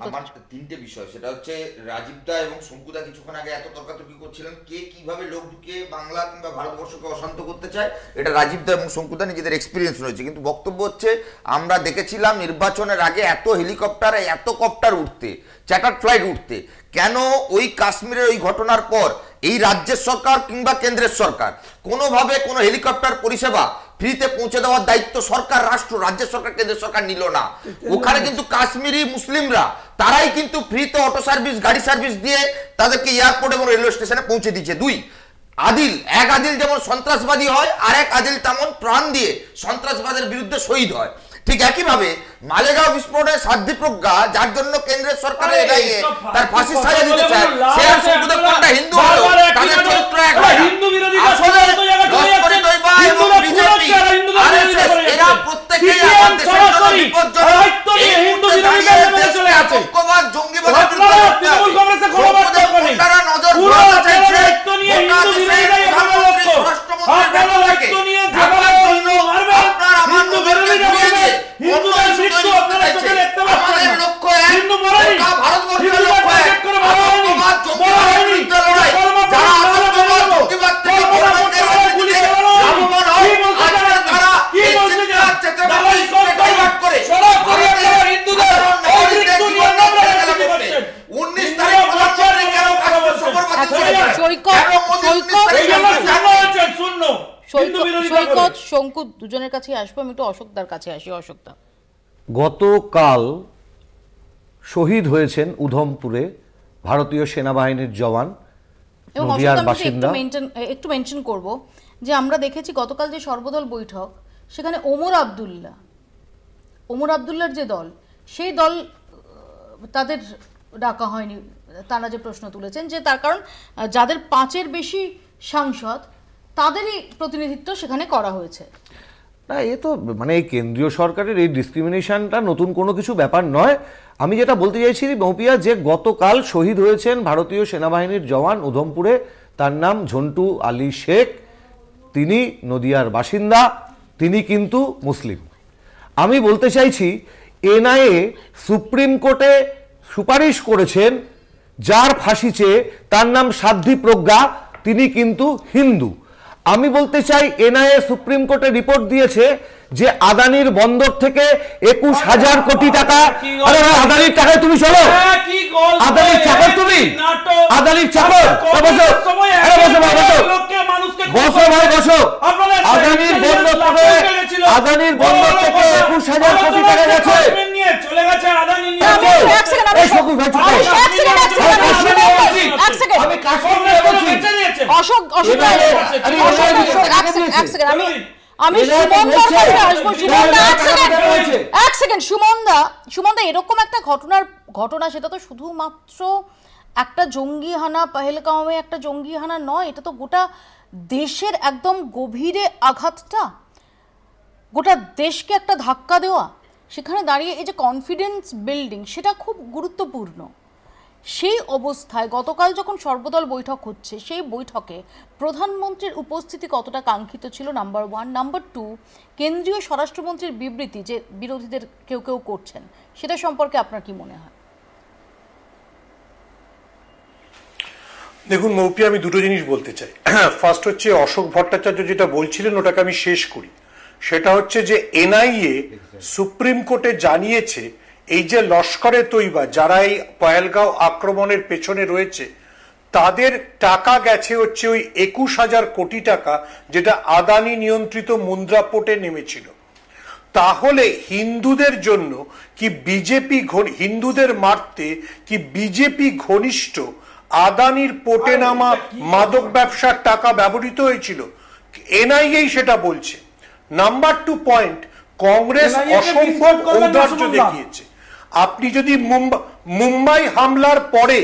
আমার তিনটে বিষয়, সেটা হচ্ছে রাজীব দা এবং শঙ্কুদা কিছুক্ষণ আগে এত তর্কাতর্কি করছিলেন কে কিভাবে লোক ঢুকিয়ে বাংলা কিংবা ভারতবর্ষকে অশান্ত করতে চায়, এটা রাজীব দা এবং শঙ্কুদা নিজেদের এক্সপিরিয়েন্স রয়েছে। কিন্তু বক্তব্য হচ্ছে আমরা দেখেছিলাম নির্বাচনের আগে এত হেলিকপ্টার এত কপ্টার উঠতে, চ্যাটার ফ্লাইট উঠতে, কেন ওই কাশ্মীরের ওই ঘটনার পর এই রাজ্যের সরকার কিংবা কেন্দ্রের সরকার কোনোভাবে কোনো হেলিকপ্টার পরিষেবা ফ্রিতে পৌঁছে দেওয়ার দায়িত্ব সরকার, রাষ্ট্র, রাজ্য সরকার, কেন্দ্র সরকার নিল না? ওখানে কিন্তু কাশ্মীরি মুসলিমরা তারাই কিন্তু ফ্রিতে অটো সার্ভিস, গাড়ি সার্ভিস দিয়ে তাদেরকে এয়ারপোর্ট এবং রেলওয়ে স্টেশনে পৌঁছে দিচ্ছে। দুই, আদিল, এক আদিল যেমন সন্ত্রাসবাদী হয় আর এক আদিল তেমন প্রাণ দিয়ে সন্ত্রাসবাদের বিরুদ্ধে শহীদ হয়। ঠিক একইভাবে মালেগাঁও বিস্ফোরণের সাধ্বী প্রজ্ঞা, যার জন্য কেন্দ্রের সরকারের এনআইএ তার ফাঁসির সাজা দিতে চায়, সে আর শঙ্কুদেব কোনটা হিন্দু হলো, তাদের চরিত্র এক হয়। আসলে লস্কর-ই তৈবা এবং বিজেপি, আরএসএস এরা প্রত্যেকেই আমাদের দেশের জন্য বিপজ্জনক। এই মুহূর্তে দাঁড়িয়ে দেশকে আতঙ্কবাদ, জঙ্গিবাদের বিরুদ্ধে লড়তে হবে। শঙ্কুদেব কোনটারা নজর ঘোরাতে চাইছে গোটা দেশের প্রধানমন্ত্রী, স্বরাষ্ট্রমন্ত্রীর ব্যাপার থেকে ঢাকার জন্য আপনার আমার নজরকে ঘুরিয়ে দিয়ে আমাদের লক্ষ্য এক, গোটা ভারতবর্ষের লক্ষ্য এক, আতঙ্কবাদ, জঙ্গিবাদের বিরুদ্ধে লড়াই। যারা আতঙ্কবাদ, জঙ্গিবাদ থেকে গভর্নমেন্টের রাজনীতিতে লাভবান হয়, আজকে তারা এই চিৎকার চেঁচামেচি ডাইভার্ট করে ভারতের সাধারণ নাগরিকদের জীবন নষ্ট করে গেল করতে। 19 তারিখ প্রধানমন্ত্রী কেন কাশ্মীর সফর বাতিল করেছেন? কেন মোদি 19 তারিখ সৈকত, শঙ্কু দুজনের কাছে আসবো, আমি একটু অশোকদার কাছে আসি। অশোকদা, গতকাল শহীদ হয়েছেন উধমপুরে ভারতীয় সেনাবাহিনীর জওয়ান, নদিয়ার বাসিন্দা। একটু মেনশন করব যে আমরা দেখেছি গতকাল যে সর্বদল বৈঠক, সেখানে ওমর আবদুল্লার যে দল, সেই দল তাদের ডাকা হয়নি। তারা যে প্রশ্ন তুলেছেন যে তার কারণ যাদের 5-এর বেশি সাংসদ তাদেরই প্রতিনিধিত্ব সেখানে করা হয়েছে। না, এ তো মানে এই কেন্দ্রীয় সরকারের এই ডিসক্রিমিনেশনটা নতুন কোনো কিছু ব্যাপার নয়। আমি যেটা বলতে চাইছি মৌপিয়া, যে গতকাল শহীদ হয়েছেন ভারতীয় সেনাবাহিনীর জওয়ান উধমপুরে, তার নাম ঝন্টু আলী শেখ, তিনি নদিয়ার বাসিন্দা, তিনি কিন্তু মুসলিম। আমি বলতে চাইছি এনআইএ সুপ্রিম কোর্টে সুপারিশ করেছেন যার ফাঁসি চেয়ে, তার নাম সাধ্বী প্রজ্ঞা, তিনি কিন্তু হিন্দু। আমি বলতে চাই এনআইএ সুপ্রিম কোর্টে রিপোর্ট দিয়েছে যে আদানির বন্দর থেকে 21,000 কোটি টাকা, আরে আদানির টাকায় তুমি চলো, আদানির চাকর তুমি, আদানির চাকর, বসো ভাই বসো। আদানির বন্দর থেকে 21,000 কোটি টাকা গেছে। সুমনদা, এরকম একটা ঘটনা, সেটা তো শুধুমাত্র একটা জঙ্গি হানা, পহেলগাঁওয়ে একটা জঙ্গি হানা নয়, এটা তো গোটা দেশের একদম গভীরে আঘাতটা, গোটা দেশকে একটা ধাক্কা দেওয়া। সেখানে দাঁড়িয়ে এই যে কনফিডেন্স বিল্ডিং, সেটা খুব গুরুত্বপূর্ণ। সেই অবস্থায় গতকাল যখন সর্বদল বৈঠক হচ্ছে, সেই বৈঠকে প্রধানমন্ত্রীর উপস্থিতি কতটা কাঙ্ক্ষিত ছিল, নাম্বার 1। নাম্বার 2, কেন্দ্রীয় স্বরাষ্ট্রমন্ত্রীর বিবৃতি যে বিরোধীদের কেউ করছেন, সেটা সম্পর্কে আপনার কি মনে হয়? দেখুন মৌপি, আমি দুটো জিনিস বলতে চাই। ফার্স্ট হচ্ছে অশোক ভট্টাচার্য যেটা বলছিলেন, ওটাকে আমি শেষ করি। সেটা হচ্ছে যে এনআইএ সুপ্রিম কোর্টে জানিয়েছে এই যে লস্করে তৈবা, যারা এই পহেলগাঁও আক্রমণের পেছনে রয়েছে, তাদের টাকা গেছে হচ্ছে ওই 21,000 কোটি টাকা, যেটা আদানি নিয়ন্ত্রিত মুন্দ্রা পোর্টে নেমেছিল। তাহলে হিন্দুদের জন্য কি বিজেপি, হিন্দুদের মারতে কি বিজেপি ঘনিষ্ঠ আদানির পোর্টে নামা মাদক ব্যবসার টাকা ব্যবহৃত হয়েছিল? এনআইএ সেটা বলছে। নাম্বার 2 পয়েন্ট, কংগ্রেস অসম্ভব ঔদার্য দেখিয়েছে। আপনি যদি মুম্বাই হামলার পরে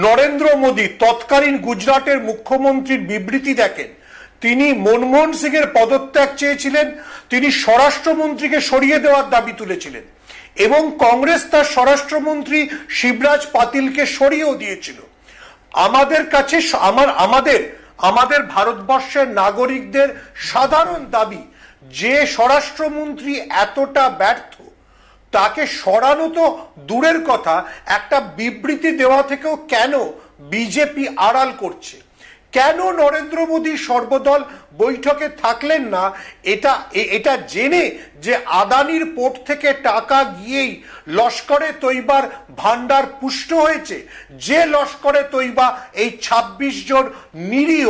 নরেন্দ্র মোদী তৎকালীন গুজরাটের মুখ্যমন্ত্রীর বিবৃতি দেখেন, তিনি মনমোহন সিং এর পদত্যাগ চেয়েছিলেন, তিনি স্বরাষ্ট্রমন্ত্রীকে সরিয়ে দেওয়ার দাবি তুলেছিলেন এবং কংগ্রেস তার স্বরাষ্ট্রমন্ত্রী শিবরাজ পাতিলকে সরিয়েও দিয়েছিল। আমাদের কাছে আমাদের ভারতবর্ষের নাগরিকদের সাধারণ দাবি, যে স্বরাষ্ট্রমন্ত্রী এতটা ব্যর্থ, তাকে সরানো তো দূরের কথা, একটা বিবৃতি দেওয়া থেকেও কেন বিজেপি আড়াল করছে? কেন নরেন্দ্র মোদী সর্বদল বৈঠকে থাকলেন না এটা জেনে যে আদানির পোর্ট থেকে টাকা গিয়েই লস্করে তৈবার ভান্ডার পুষ্ট হয়েছে, যে লস্করে তৈবা এই ২৬ জন নিরীহ,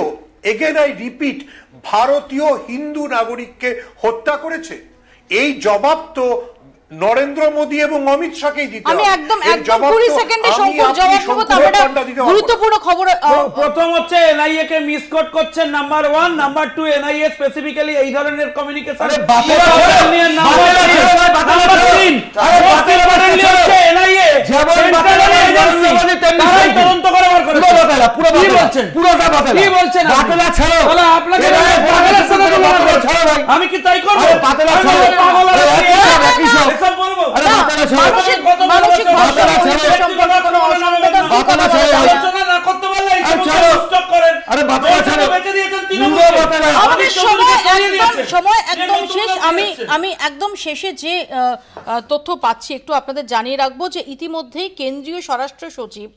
এগেন আই রিপিট, ভারতীয় হিন্দু নাগরিককে হত্যা করেছে? এই জবাব তো নরেন্দ্র মোদী এবং অমিত শাহকেই দিতে হবে। আমি একদম 20 সেকেন্ডে শঙ্কর জবাব দেব। গুরুত্বপূর্ণ খবর প্রথম হচ্ছে এনআইএ কে মিসকোট করছেন, নাম্বার 1। নাম্বার 2, এনআইএ স্পেসিফিক্যালি এই ধরনের কমিউনিকেশন তদন্ত করে বার করে আমি কি তাই করবো? আমি একদম শেষে যে তথ্য পাচ্ছি একটু আপনাদের জানিয়ে রাখবো যে ইতিমধ্যেই কেন্দ্রীয় স্বরাষ্ট্র সচিব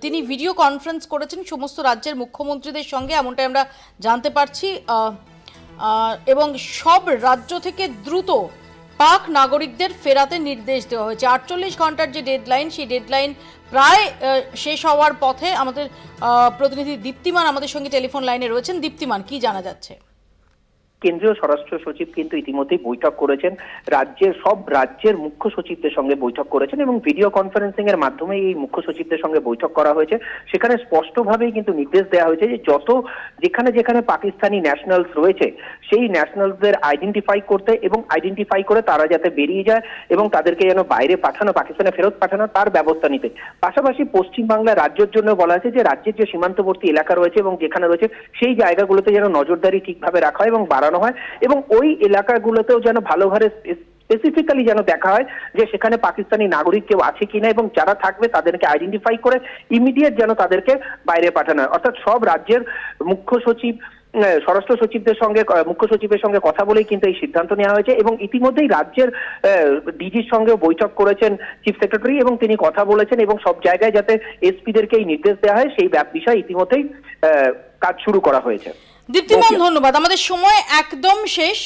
তিনি ভিডিও কনফারেন্স করেছেন সমস্ত রাজ্যের মুখ্যমন্ত্রীদের সঙ্গে, এমনটাই আমরা জানতে পারছি। এবং সব রাজ্য থেকে দ্রুত পাক নাগরিকদের ফেরাতে নির্দেশ দেওয়া হয়েছে। 48 ঘন্টার যে ডেডলাইন, সেই ডেডলাইন প্রায় শেষ হওয়ার পথে। আমাদের প্রতিনিধি দীপ্তিমান আমাদের সঙ্গে টেলিফোন লাইনে রয়েছেন। দীপ্তিমান, কি জানা যাচ্ছে? কেন্দ্রীয় স্বরাষ্ট্র সচিব কিন্তু ইতিমধ্যেই বৈঠক করেছেন, সব রাজ্যের মুখ্য সচিবদের সঙ্গে বৈঠক করেছেন এবং ভিডিও কনফারেন্সিং এর মাধ্যমে এই মুখ্য সচিবদের সঙ্গে বৈঠক করা হয়েছে। সেখানে স্পষ্টভাবেই কিন্তু নির্দেশ দেওয়া হয়েছে যে যেখানে যেখানে পাকিস্তানি ন্যাশনালস রয়েছে সেই ন্যাশনালসদের আইডেন্টিফাই করতে এবং আইডেন্টিফাই করে তারা যাতে বেরিয়ে যায় এবং তাদেরকে যেন বাইরে পাঠানো, পাকিস্তানে ফেরত পাঠানো, তার ব্যবস্থা নিতে। পাশাপাশি পশ্চিমবাংলা রাজ্যের জন্য বলা হয়েছে যে রাজ্যের যে সীমান্তবর্তী এলাকা রয়েছে এবং যেখানে রয়েছে সেই জায়গাগুলোতে যেন নজরদারি ঠিকভাবে রাখা হয় এবং বাড়ানো হয় এবং ওই এলাকাগুলোতেও যেন ভালোভাবে স্পেসিফিক্যালি যেন দেখা হয় যে সেখানে পাকিস্তানি নাগরিক কেউ আছে কিনা এবং যারা থাকবে তাদেরকে আইডেন্টিফাই করে ইমিডিয়েট যেন তাদেরকে বাইরে পাঠানো হয়। অর্থাৎ সব রাজ্যের মুখ্য সচিব, স্বরাষ্ট্র সচিবদের সঙ্গে, মুখ্য সচিবের সঙ্গে কথা বলেই কিন্তু এই সিদ্ধান্ত নেওয়া হয়েছে এবং ইতিমধ্যেই রাজ্যের ডিজির সঙ্গে বৈঠক করেছেন চিফ সেক্রেটারি এবং তিনি কথা বলেছেন এবং সব জায়গায় যাতে এসপিদেরকে এই নির্দেশ দেওয়া হয় সেই বিষয়ে ইতিমধ্যেই কাজ শুরু করা হয়েছে। দীপ্তিমান, ধন্যবাদ। আমাদের সময় একদম শেষ।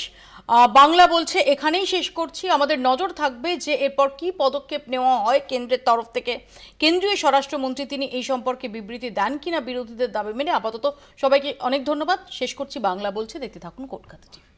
বাংলা বলছে এখানেই শেষ করছি। আমাদের নজর থাকবে যে এরপর কি পদক্ষেপ নেওয়া হয় কেন্দ্রের তরফ থেকে। কেন্দ্রীয় স্বরাষ্ট্রমন্ত্রী তিনি এই সম্পর্কে বিবৃতি দেন কিনা বিরোধীদের দাবি মেনে। আপাতত সবাইকে অনেক ধন্যবাদ। শেষ করছি বাংলা বলছে। দেখতে থাকুন কলকাতা টিভি।